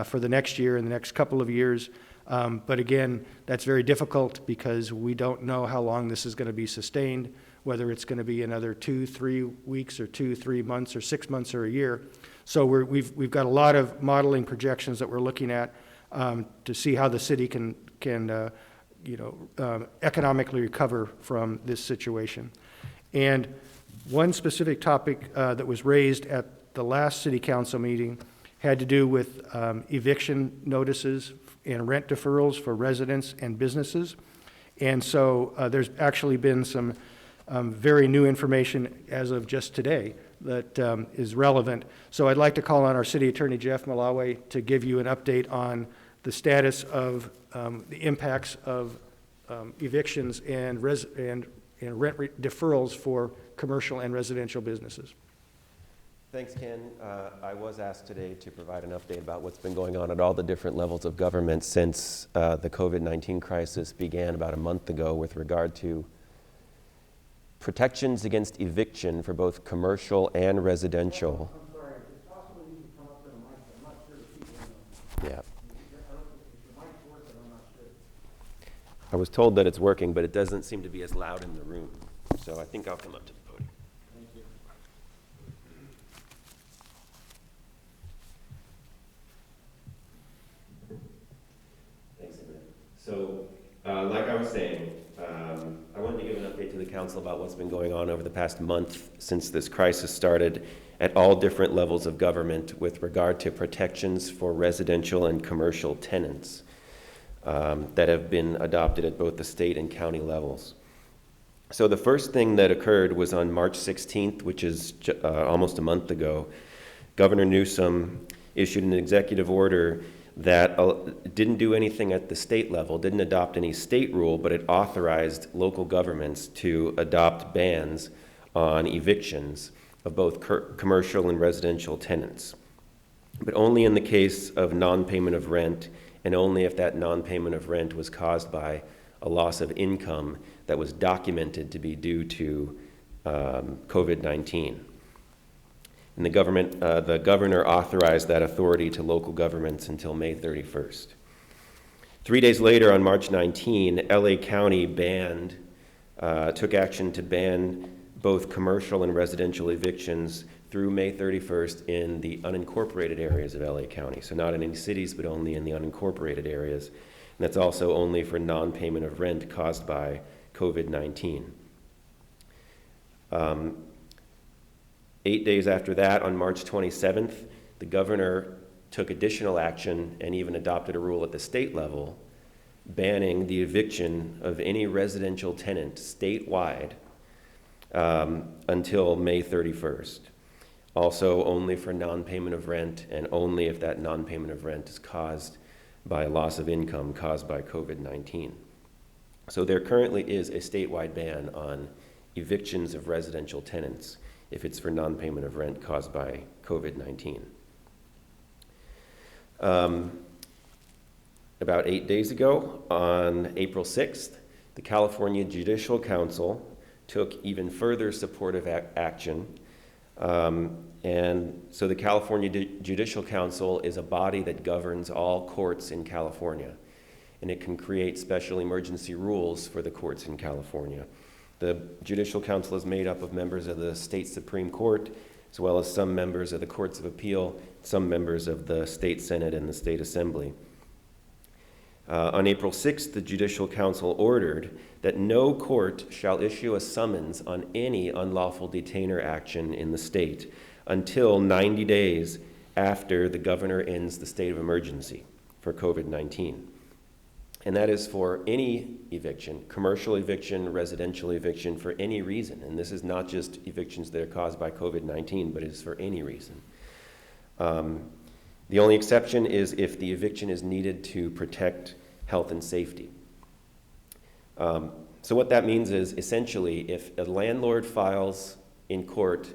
for the next year and the next couple of years. But again, that's very difficult because we don't know how long this is going to be sustained, whether it's going to be another 2-3 weeks or 2-3 months or 6 months or a year. So we've got a lot of modeling projections that we're looking at to see how the city can economically recover from this situation. And one specific topic that was raised at the last city council meeting had to do with eviction notices and rent deferrals for residents and businesses. And so there's actually been some very new information as of just today that is relevant. So I'd like to call on our city attorney, Jeff Malawe, to give you an update on the status of the impacts of evictions and rent deferrals for commercial and residential businesses. Thanks, Ken. I was asked today to provide an update about what's been going on at all the different levels of government since the COVID-19 crisis began about a month ago with regard to protections against eviction for both commercial and residential. I'm sorry, it's possible you can come up to the mic. I'm not sure if people know. Yeah. The mic's working, I'm not sure. I was told that it's working, but it doesn't seem to be as loud in the room. So I think I'll come up to the podium. Thank you. Thanks, Emma. So, like I was saying, I wanted to give an update to the council about what's been going on over the past month since this crisis started at all different levels of government with regard to protections for residential and commercial tenants that have been adopted at both the state and county levels. So the first thing that occurred was on March 16th, which is almost a month ago. Governor Newsom issued an executive order that didn't do anything at the state level, didn't adopt any state rule, but it authorized local governments to adopt bans on evictions of both commercial and residential tenants, but only in the case of non-payment of rent, and only if that non-payment of rent was caused by a loss of income that was documented to be due to COVID-19. And the governor authorized that authority to local governments until May 31st. 3 days later, on March 19, LA County took action to ban both commercial and residential evictions through May 31st in the unincorporated areas of LA County. So not in any cities, but only in the unincorporated areas. And that's also only for non-payment of rent caused by COVID-19. 8 days after that, on March 27th, the governor took additional action and even adopted a rule at the state level banning the eviction of any residential tenant statewide until May 31st. Also only for non-payment of rent and only if that non-payment of rent is caused by a loss of income caused by COVID-19. So there currently is a statewide ban on evictions of residential tenants if it's for non-payment of rent caused by COVID-19. About 8 days ago, on April 6th, the California Judicial Council took even further supportive action. And so the California Judicial Council is a body that governs all courts in California, and it can create special emergency rules for the courts in California. The Judicial Council is made up of members of the State Supreme Court, as well as some members of the Courts of Appeal, some members of the State Senate and the State Assembly. On April 6th, the Judicial Council ordered that no court shall issue a summons on any unlawful detainer action in the state until 90 days after the governor ends the state of emergency for COVID-19. And that is for any eviction, commercial eviction, residential eviction, for any reason. And this is not just evictions that are caused by COVID-19, but it is for any reason. The only exception is if the eviction is needed to protect health and safety. So what that means is, essentially, if a landlord files in court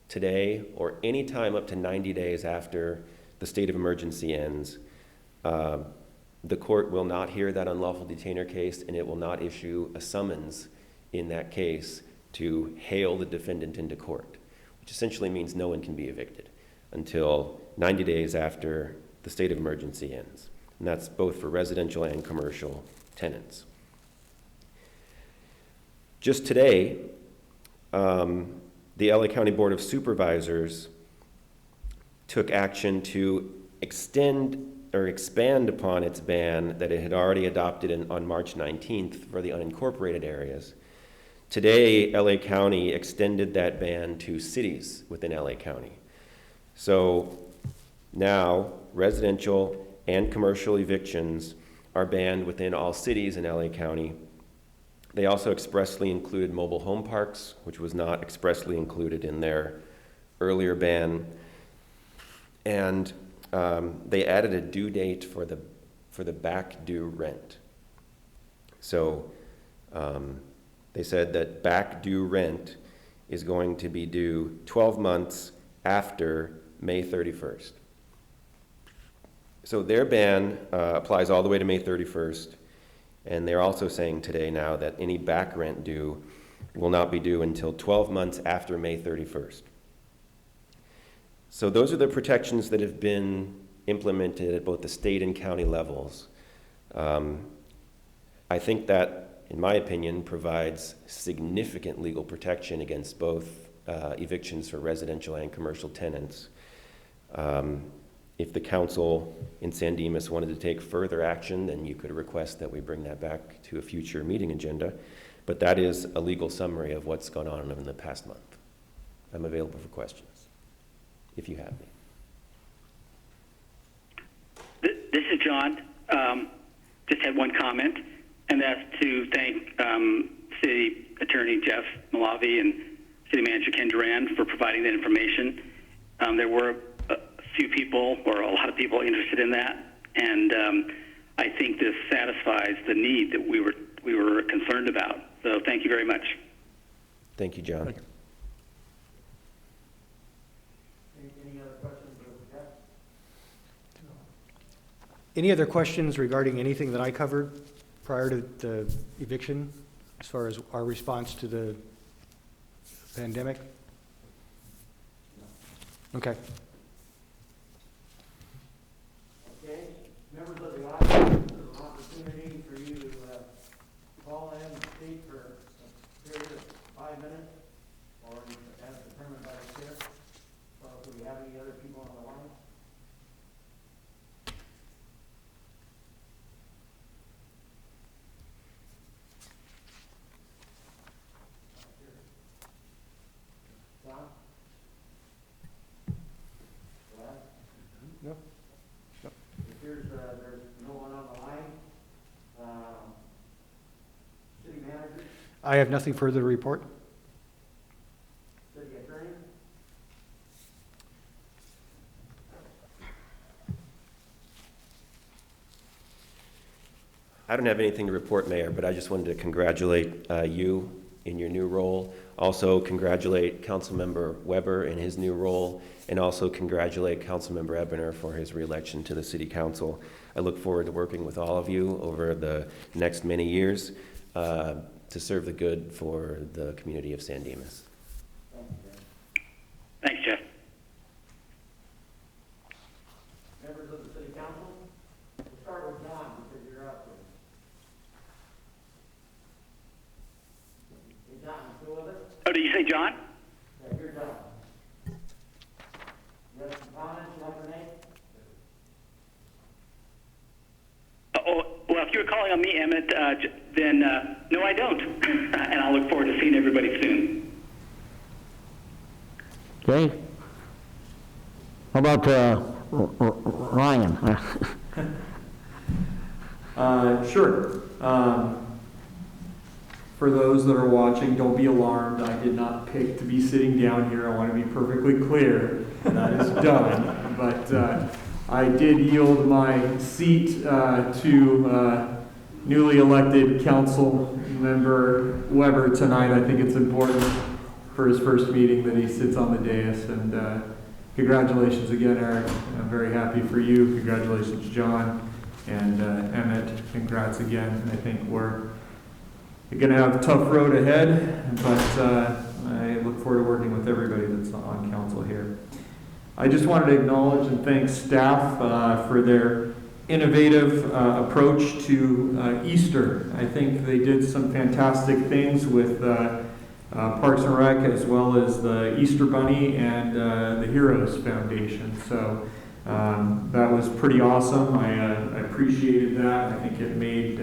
today or any time up to 90 days after the state of emergency ends, the court will not hear that unlawful detainer case, and it will not issue a summons in that case to hail the defendant into court, which essentially means no one can be evicted until 90 days after the state of emergency ends. And that's both for residential and commercial tenants. Just today, the LA County Board of Supervisors took action to extend or expand upon its ban that it had already adopted on March 19th for the unincorporated areas. Today, LA County extended that ban to cities within LA County. So now, residential and commercial evictions are banned within all cities in LA County. They also expressly included mobile home parks, which was not expressly included in their earlier ban. And they added a due date for the back due rent. So they said that back due rent is going to be due 12 months after May 31st. So their ban applies all the way to May 31st, and they're also saying today now that any back rent due will not be due until 12 months after May 31st. So those are the protections that have been implemented at both the state and county levels. I think that, in my opinion, provides significant legal protection against both evictions for residential and commercial tenants. If the council in San Dimas wanted to take further action, then you could request that we bring that back to a future meeting agenda. But that is a legal summary of what's gone on in the past month. I'm available for questions, if you have any. This is John. Just had one comment, and that's to thank City Attorney Jeff Malavi and City Manager Ken Duran for providing that information. There were a few people, or a lot of people, interested in that, and I think this satisfies the need that we were concerned about. So thank you very much. Thank you, John. Thank you. Any other questions of Jeff? Any other questions regarding anything that I covered prior to the eviction, as far as our response to the pandemic? Okay. Okay, members of the audience, this is an opportunity for you to call in and speak for a period of 5 minutes, or as determined by the chair. So do we have any other people on the line? John? Brad? No. It appears there's no one on the line. City manager, I have nothing further to report. city attorney? I don't have anything to report, Mayor, but I just wanted to congratulate you in your new role. Also congratulate Councilmember Weber in his new role, and also congratulate Councilmember Ebner for his reelection to the City Council. I look forward to working with all of you over the next many years to serve the good for the community of San Dimas. Thanks, Jeff. Members of the city council? We'll start with John, because you're up there. Hey, John. John? You're done. You have some comments you like to make? Well, if you were calling on me, Emmett, then no, I don't. And I'll look forward to seeing everybody soon. Okay. How about Ryan? Sure. For those that are watching, don't be alarmed. I did not pick to be sitting down here. I want to be perfectly clear. That is done. But I did yield my seat to newly elected council member Weber tonight. I think it's important for his first meeting that he sits on the dais. And congratulations again, Eric. I'm very happy for you. Congratulations, John. And Emmett, congrats again. I think we're going to have a tough road ahead, but I look forward to working with everybody that's on council here. I just wanted to acknowledge and thank staff for their innovative approach to Easter. I think they did some fantastic things with Parks and Rec, as well as the Easter Bunny and the Heroes Foundation. So that was pretty awesome. I appreciated that. I think it made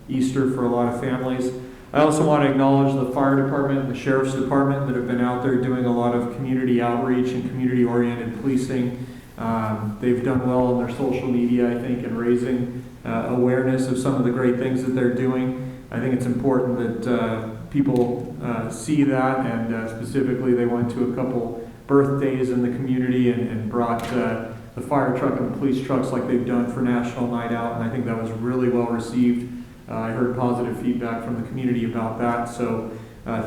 Easter for a lot of families. I also want to acknowledge the fire department and the sheriff's department that have been out there doing a lot of community outreach and community-oriented policing. They've done well on their social media, I think, in raising awareness of some of the great things that they're doing. I think it's important that people see that, and specifically they went to a couple birthdays in the community and brought the fire truck and the police trucks like they've done for National Night Out, and I think that was really well received. I heard positive feedback from the community about that, so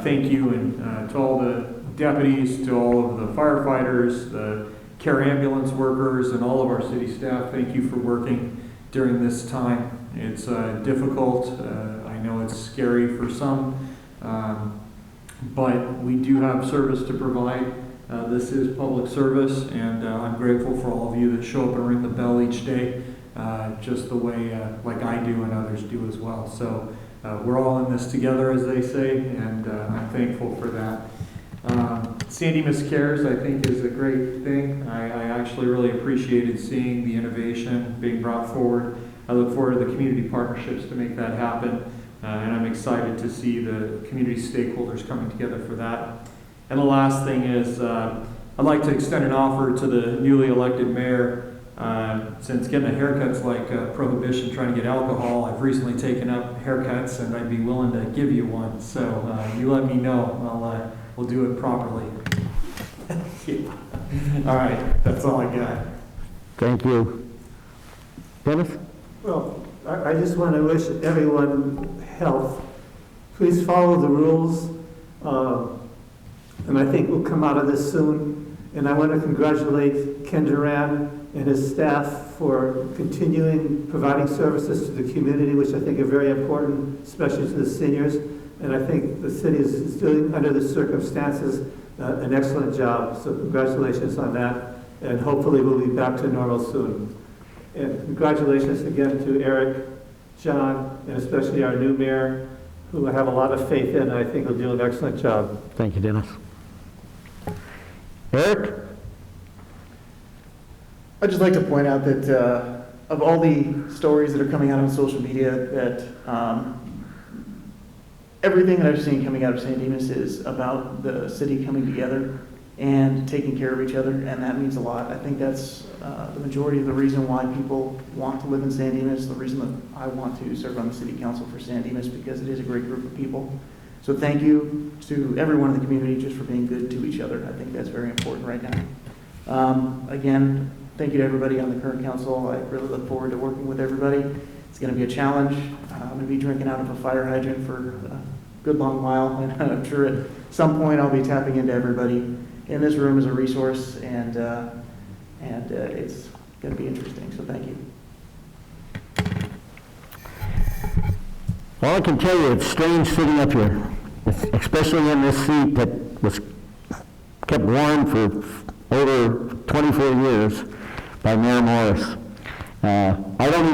thank you, and to all the deputies, to all of the firefighters, the care ambulance workers, and all of our city staff, thank you for working during this time. It's difficult. I know it's scary for some, but we do have service to provide. This is public service, and I'm grateful for all of you that show up and ring the bell each day, just the way like I do and others do as well. So we're all in this together, as they say, and I'm thankful for that. San Dimas Cares, I think, is a great thing. I actually really appreciated seeing the innovation being brought forward. I look forward to the community partnerships to make that happen, and I'm excited to see the community stakeholders coming together for that. And the last thing is, I'd like to extend an offer to the newly elected mayor. Since getting a haircut's like prohibition trying to get alcohol, I've recently taken up haircuts, and I'd be willing to give you one. So you let me know. We'll do it properly. All right, that's all I got. Thank you. Dennis? Well, I just want to wish everyone health. Please follow the rules, and I think we'll come out of this soon. And I want to congratulate Ken Duran and his staff for continuing providing services to the community, which I think are very important, especially to the seniors. And I think the city is doing, under the circumstances, an excellent job. So congratulations on that. And hopefully we'll be back to normal soon. And congratulations again to Eric, John, and especially our new mayor, who I have a lot of faith in, and I think will do an excellent job. Thank you, Dennis. Eric? I'd just like to point out that of all the stories that are coming out on social media, that everything that I've seen coming out of San Dimas is about the city coming together and taking care of each other, and that means a lot. I think that's the majority of the reason why people want to live in San Dimas, the reason that I want to serve on the city council for San Dimas, because it is a great group of people. So thank you to everyone in the community just for being good to each other. I think that's very important right now. Again, thank you to everybody on the current council. I really look forward to working with everybody. It's going to be a challenge. I'm going to be drinking out of a fire hydrant for a good long while, and I'm sure at some point I'll be tapping into everybody in this room as a resource, and it's going to be interesting. So thank you. Well, I can tell you it's strange sitting up here, especially in this seat that was kept warm for over 24 years by Mayor Morris. I don't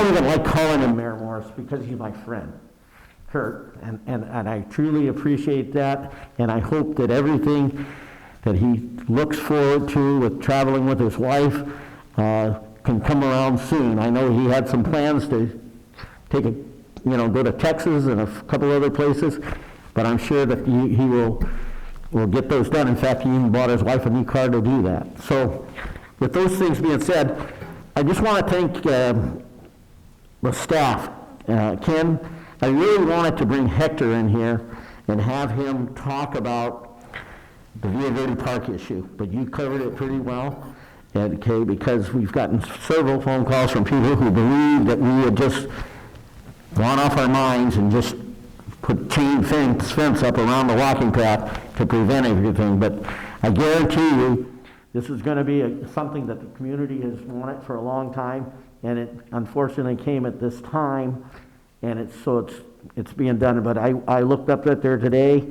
even like calling him Mayor Morris because he's my friend. Kurt, and I truly appreciate that, and I hope that everything that he looks forward to with traveling with his wife can come around soon. I know he had some plans to go to Texas and a couple other places, but I'm sure that he will get those done. In fact, he even bought his wife a new car to do that. So with those things being said, I just want to thank the staff. Ken, I really wanted to bring Hector in here and have him talk about the Villa Verde Park issue, but you covered it pretty well, okay, because we've gotten several phone calls from people who believe that we had just gone off our minds and just put chain fence up around the walking path to prevent everything. But I guarantee you, this is going to be something that the community has wanted for a long time, and it unfortunately came at this time, and it's being done. But I looked up there today,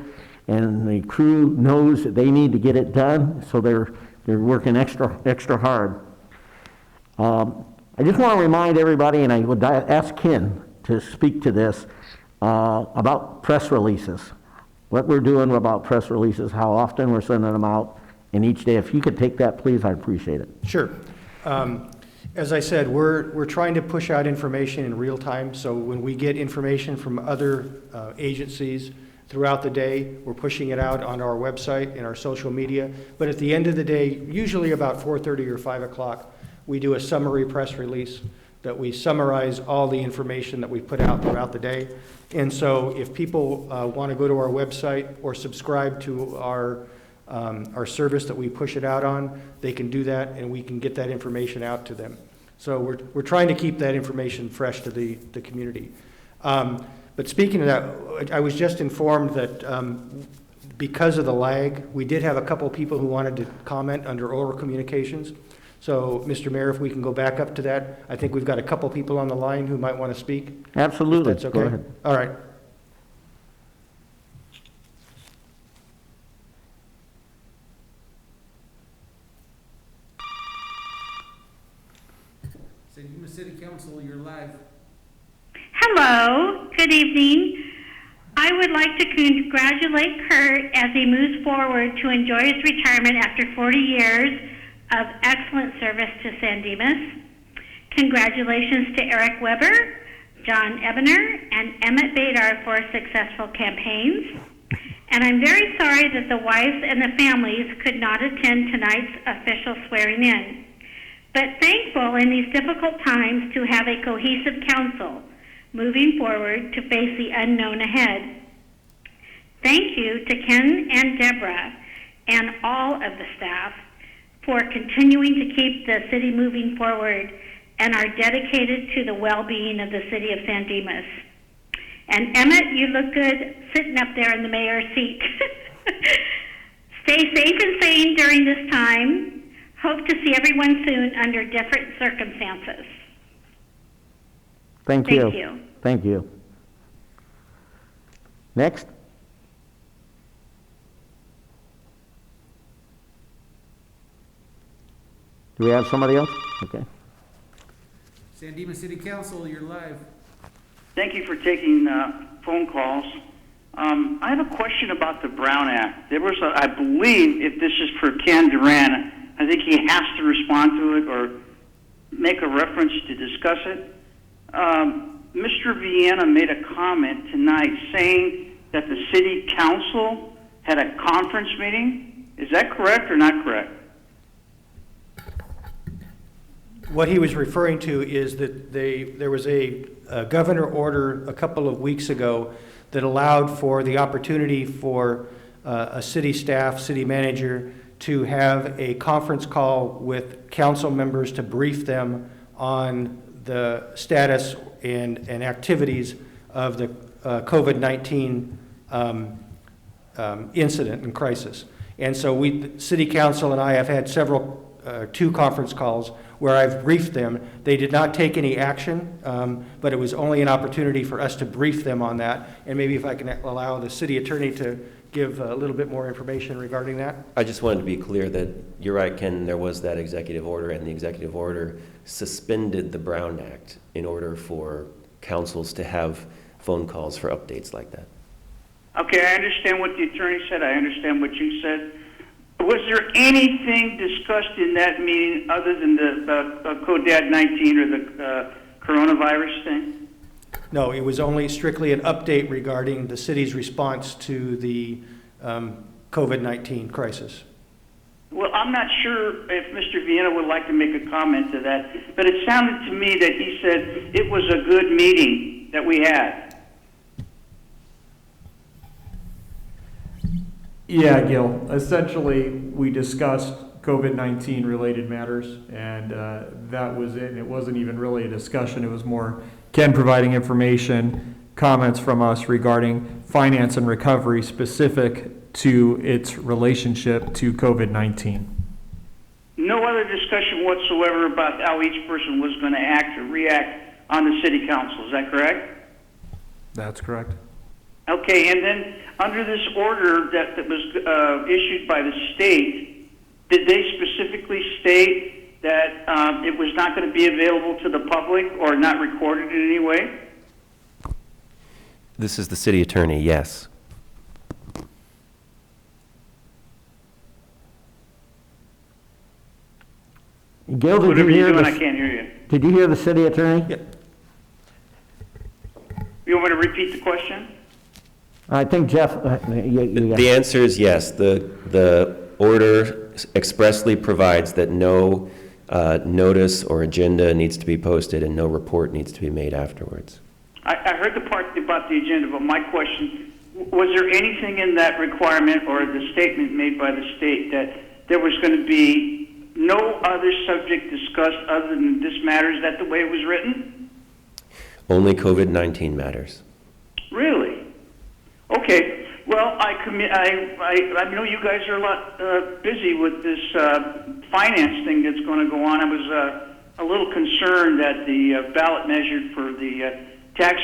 and the crew knows that they need to get it done, so they're working extra hard. I just want to remind everybody, and I would ask Ken to speak to this, about press releases. What we're doing about press releases, how often we're sending them out, and each day. If you could take that, please, I'd appreciate it. Sure. As I said, we're trying to push out information in real time, so when we get information from other agencies throughout the day, we're pushing it out on our website and our social media. But at the end of the day, usually about 4:30 or 5 o'clock, we do a summary press release that we summarize all the information that we put out throughout the day. And so if people want to go to our website or subscribe to our service that we push it out on, they can do that, and we can get that information out to them. So we're trying to keep that information fresh to the community. But speaking of that, I was just informed that because of the lag, we did have a couple people who wanted to comment under oral communications. So, Mr. Mayor, if we can go back up to that, I think we've got a couple people on the line who might want to speak. Absolutely. If that's okay. Go ahead. All right. San Dimas City Council, you're live. Hello, good evening. I would like to congratulate Kurt as he moves forward to enjoy his retirement after 40 years of excellent service to San Dimas. Congratulations to Eric Weber, John Ebner, and Emmett Badar for successful campaigns. And I'm very sorry that the wives and the families could not attend tonight's official swearing in. But thankful in these difficult times to have a cohesive council moving forward to face the unknown ahead. Thank you to Ken and Deborah and all of the staff for continuing to keep the city moving forward and are dedicated to the well-being of the city of San Dimas. And Emmett, you look good sitting up there in the mayor's seat. Stay safe and sane during this time. Hope to see everyone soon under different circumstances. Thank you. Thank you. Thank you. Next. Do we have somebody else? Okay. San Dimas City Council, you're live. Thank you for taking phone calls. I have a question about the Brown Act. There was, I believe, if this is for Ken Duran, I think he has to respond to it or make a reference to discuss it. Mr. Viena made a comment tonight saying that the city council had a conference meeting. Is that correct or not correct? What he was referring to is that there was a governor order a couple of weeks ago that allowed for the opportunity for a city staff, city manager, to have a conference call with council members to brief them on the status and activities of the COVID-19 incident and crisis. And so city council and I have had two conference calls where I've briefed them. They did not take any action, but it was only an opportunity for us to brief them on that. And maybe if I can allow the city attorney to give a little bit more information regarding that. I just wanted to be clear that you're right, Ken, there was that executive order, and the executive order suspended the Brown Act in order for councils to have phone calls for updates like that. Okay, I understand what the attorney said. I understand what you said. Was there anything discussed in that meeting other than the CODAD-19 or the coronavirus thing? No, it was only strictly an update regarding the city's response to the COVID-19 crisis. Well, I'm not sure if Mr. Vienna would like to make a comment to that, but it sounded to me that he said it was a good meeting that we had. Yeah, Gil. Essentially, we discussed COVID-19 related matters, and that was it. And it wasn't even really a discussion. It was more Ken providing information, comments from us regarding finance and recovery specific to its relationship to COVID-19. No other discussion whatsoever about how each person was going to act or react on the city council. Is that correct? That's correct. Okay, and then under this order that was issued by the state, did they specifically state that it was not going to be available to the public or not recorded in any way? This is the city attorney, yes. Gil, did you Whatever you're hear doing, I the, can't hear you. did you hear the city attorney? Yep. You want me to repeat the question? I think Jeff, The answer is yes. The order expressly provides that no notice or agenda needs to be posted and no report needs to be made afterwards. I heard the part about the agenda, but my question, was there anything in that requirement or the statement made by the state that there was going to be no other subject discussed other than this matter? Is that the way it was written? Only COVID-19 matters. Really? Okay. Well, I know you guys are a lot busy with this finance thing that's going to go on. I was a little concerned that the ballot measure for the tax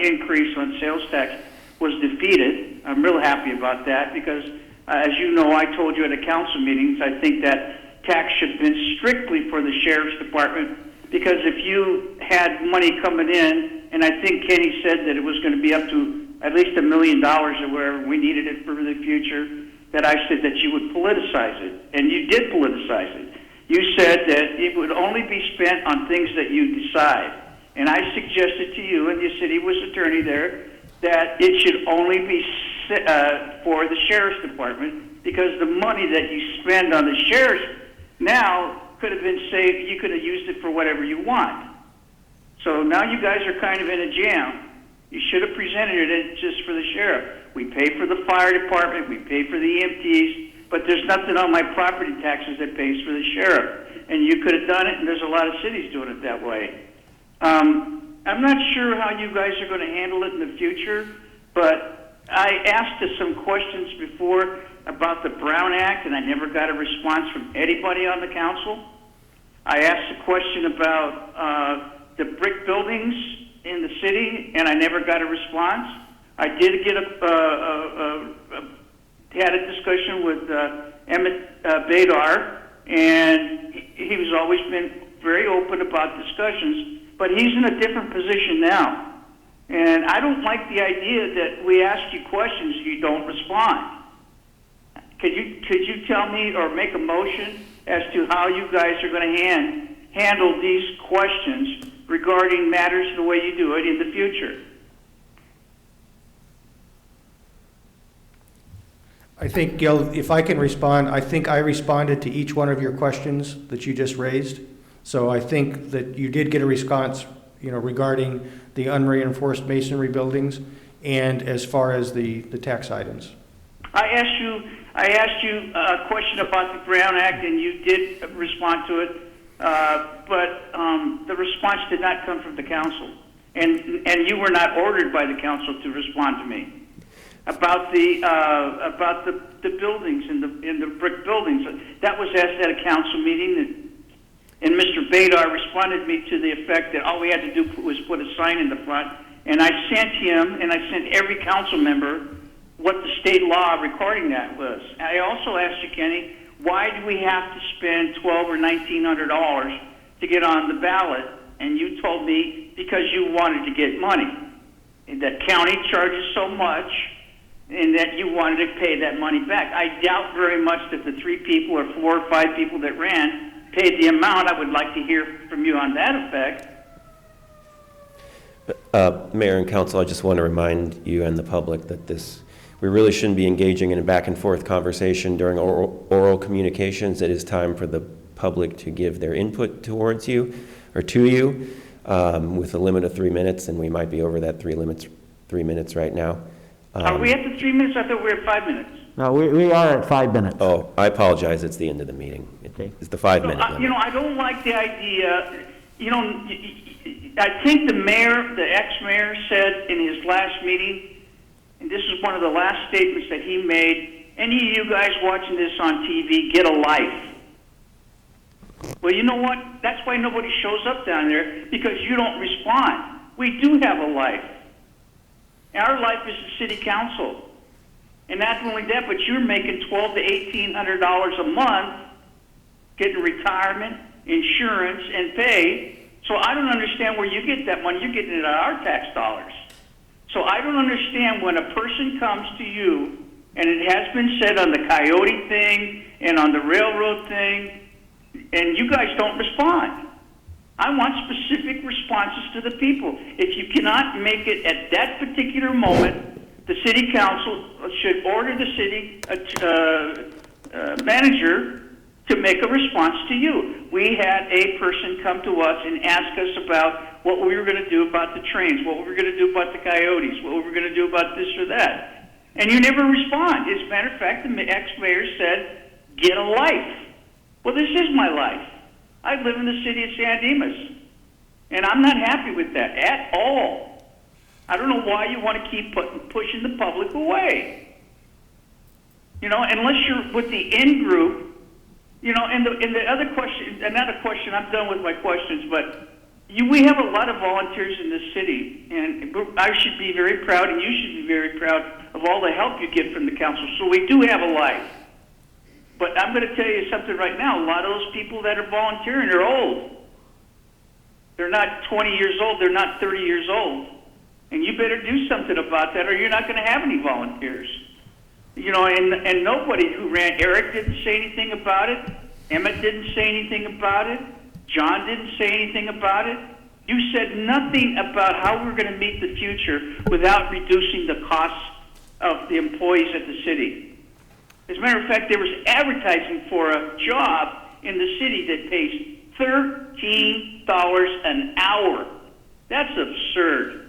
increase on sales tax was defeated. I'm real happy about that because, as you know, I told you at the council meetings, I think that tax should have been strictly for the sheriff's department because if you had money coming in, and I think Kenny said that it was going to be up to at least $1 million or wherever we needed it for the future, that I said that you would politicize it. And you did politicize it. You said that it would only be spent on things that you decide. And I suggested to you, and the city was attorney there, that it should only be for the sheriff's department because the money that you spend on the sheriff's now could have been saved. You could have used it for whatever you want. So now you guys are kind of in a jam. You should have presented it just for the sheriff. We pay for the fire department, we pay for the EMTs, but there's nothing on my property taxes that pays for the sheriff. And you could have done it, and there's a lot of cities doing it that way. I'm not sure how you guys are going to handle it in the future, but I asked us some questions before about the Brown Act, and I never got a response from anybody on the council. I asked a question about the brick buildings in the city, and I never got a response. I did get had a discussion with Emmett Badar, and he was always been very open about discussions, but he's in a different position now. And I don't like the idea that we ask you questions and you don't respond. Could you tell me or make a motion as to how you guys are going to handle these questions regarding matters the way you do it in the future? I think, Gil, if I can respond, I think I responded to each one of your questions that you just raised. So I think that you did get a response, regarding the unreinforced masonry buildings and as far as the tax items. I asked you a question about the Brown Act, and you did respond to it, but the response did not come from the council, and you were not ordered by the council to respond to me about the buildings in the brick buildings. That was asked at a council meeting, and Mr. Badar responded me to the effect that all we had to do was put a sign in the front, and I sent him and I sent every council member what the state law regarding that was. I also asked you, Kenny, why do we have to spend $1,200 or $1,900 to get on the ballot and you told me because you wanted to get money, and that county charges so much, and that you wanted to pay that money back. I doubt very much that the 3 people or 4 or 5 people that ran paid the amount. I would like to hear from you on that effect. Mayor and council, I just want to remind you and the public that we really shouldn't be engaging in a back and forth conversation during oral communications. It is time for the public to give their input towards you or to you with a limit of 3 minutes, and we might be over that 3 minutes right now. Are we at the 3 minutes? I thought we were at 5 minutes. No, we are at 5 minutes. Oh, I apologize. It's the end of the meeting. Okay. It's the 5-minute limit. You know, I don't like the idea, you know, I think the mayor, the ex-mayor said in his last meeting, and this is one of the last statements that he made, any of you guys watching this on TV, get a life. Well, you know what? That's why nobody shows up down there, because you don't respond. We do have a life. Our life is the city council. And not only that, but you're making $1,200 to $1,800 a month, getting retirement, insurance, and pay. So I don't understand where you get that money. You're getting it out of our tax dollars. So I don't understand when a person comes to you, and it has been said on the coyote thing and on the railroad thing, and you guys don't respond. I want specific responses to the people. If you cannot make it at that particular moment, the city council should order the city manager to make a response to you. We had a person come to us and ask us about what we were going to do about the trains, what we were going to do about the coyotes, what we were going to do about this or that. And you never respond. As a matter of fact, the ex-mayor said, get a life. Well, this is my life. I live in the city of San Dimas, and I'm not happy with that at all. I don't know why you want to keep pushing the public away. You know, unless you're with the in-group. You know, and the other question, another question, I'm done with my questions, but we have a lot of volunteers in this city, and I should be very proud, and you should be very proud of all the help you get from the council. So we do have a life. But I'm going to tell you something right now. A lot of those people that are volunteering are old. They're not 20 years old. They're not 30 years old. And you better do something about that, or you're not going to have any volunteers. You know, and nobody who ran, Eric didn't say anything about it. Emmett didn't say anything about it. John didn't say anything about it. You said nothing about how we're going to meet the future without reducing the costs of the employees at the city. As a matter of fact, there was advertising for a job in the city that pays $13 an hour. That's absurd.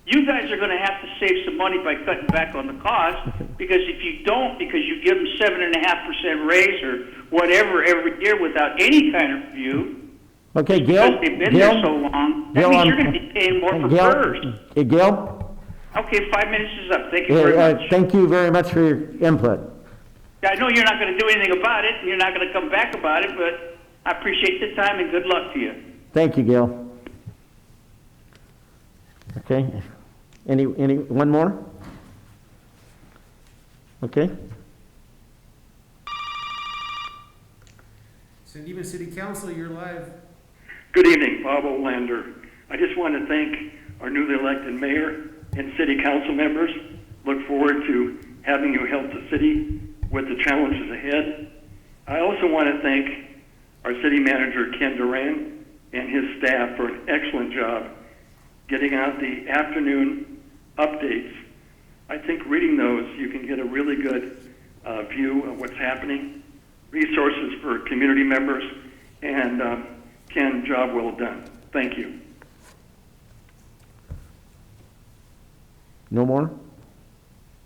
You guys are going to have to save some money by cutting back on the cost, because if you don't, because you give them 7.5% raise or whatever every year without any kind of review. Okay, Gil. Because they've been there so long, that means you're going to be paying more for PERS. Hey, Gil. Okay, 5 minutes is up. Thank you very much. Thank you very much for your input. I know you're not going to do anything about it, and you're not going to come back about it, but I appreciate the time and good luck to you. Thank you, Gil. Okay. One more? Okay. San Dimas City Council, you're live. Good evening, Bob Olander. I just want to thank our newly elected mayor and city council members. Look forward to having you help the city with the challenges ahead. I also want to thank our city manager, Ken Duran, and his staff for an excellent job getting out the afternoon updates. I think reading those, you can get a really good view of what's happening, resources for community members, and Ken, job well done. Thank you. No more?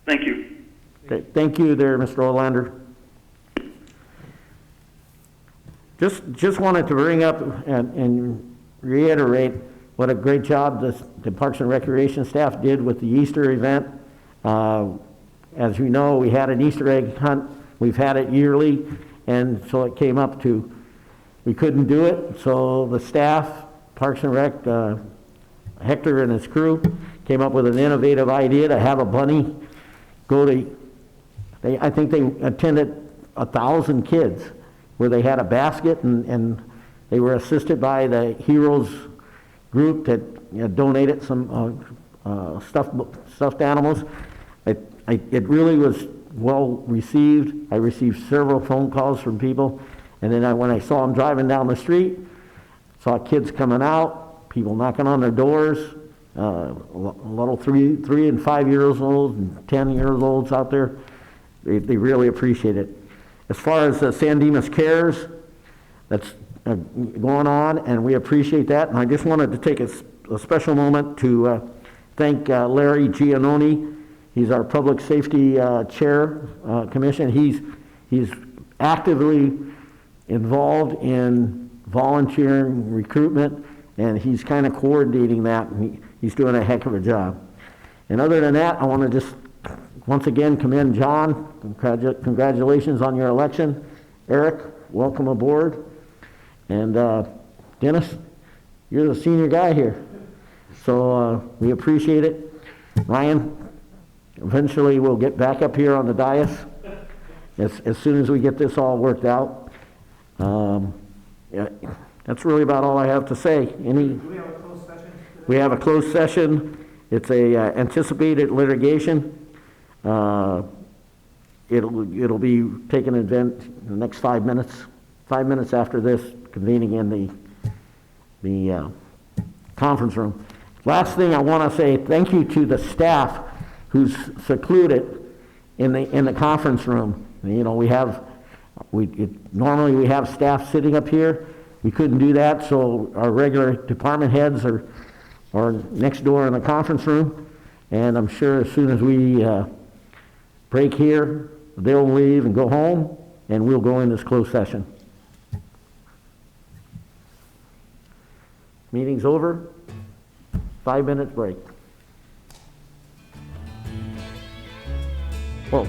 Thank you. Okay, thank you there, Mr. Olander. Just wanted to bring up and reiterate what a great job the Parks and Recreation staff did with the Easter event. As you know, we had an Easter egg hunt. We've had it yearly, and so it came up to, we couldn't do it, so the staff, Parks and Rec, Hector and his crew, came up with an innovative idea to have a bunny go to, I think they attended 1,000 kids, where they had a basket and they were assisted by the heroes group that donated some stuffed animals. It really was well received. I received several phone calls from people, and then when I saw them driving down the street, saw kids coming out, people knocking on their doors, little 3 and 5 years old and 10 years olds out there. They really appreciate it. As far as San Dimas Cares, that's going on, and we appreciate that. And I just wanted to take a special moment to thank Larry Giannoni. He's our Public Safety Chair Commission. He's actively involved in volunteering recruitment, and he's kind of coordinating that, and he's doing a heck of a job. And other than that, I want to just once again commend John. Congratulations on your election. Eric, welcome aboard. And Dennis, you're the senior guy here, so we appreciate it. Ryan, eventually we'll get back up here on the dais as soon as we get this all worked out. Yeah, that's really about all I have to say. Do we have a closed session? We have a closed session. It's a anticipated litigation. It'll be taking event in the next 5 minutes. 5 minutes after this, convening in the conference room. Last thing I want to say, thank you to the staff who's secluded in the conference room. You know, normally we have staff sitting up here. We couldn't do that, so our regular department heads are next door in the conference room. And I'm sure as soon as we break here, they'll leave and go home, and we'll go in this closed session. Meeting's over. 5 minutes break. Whoa.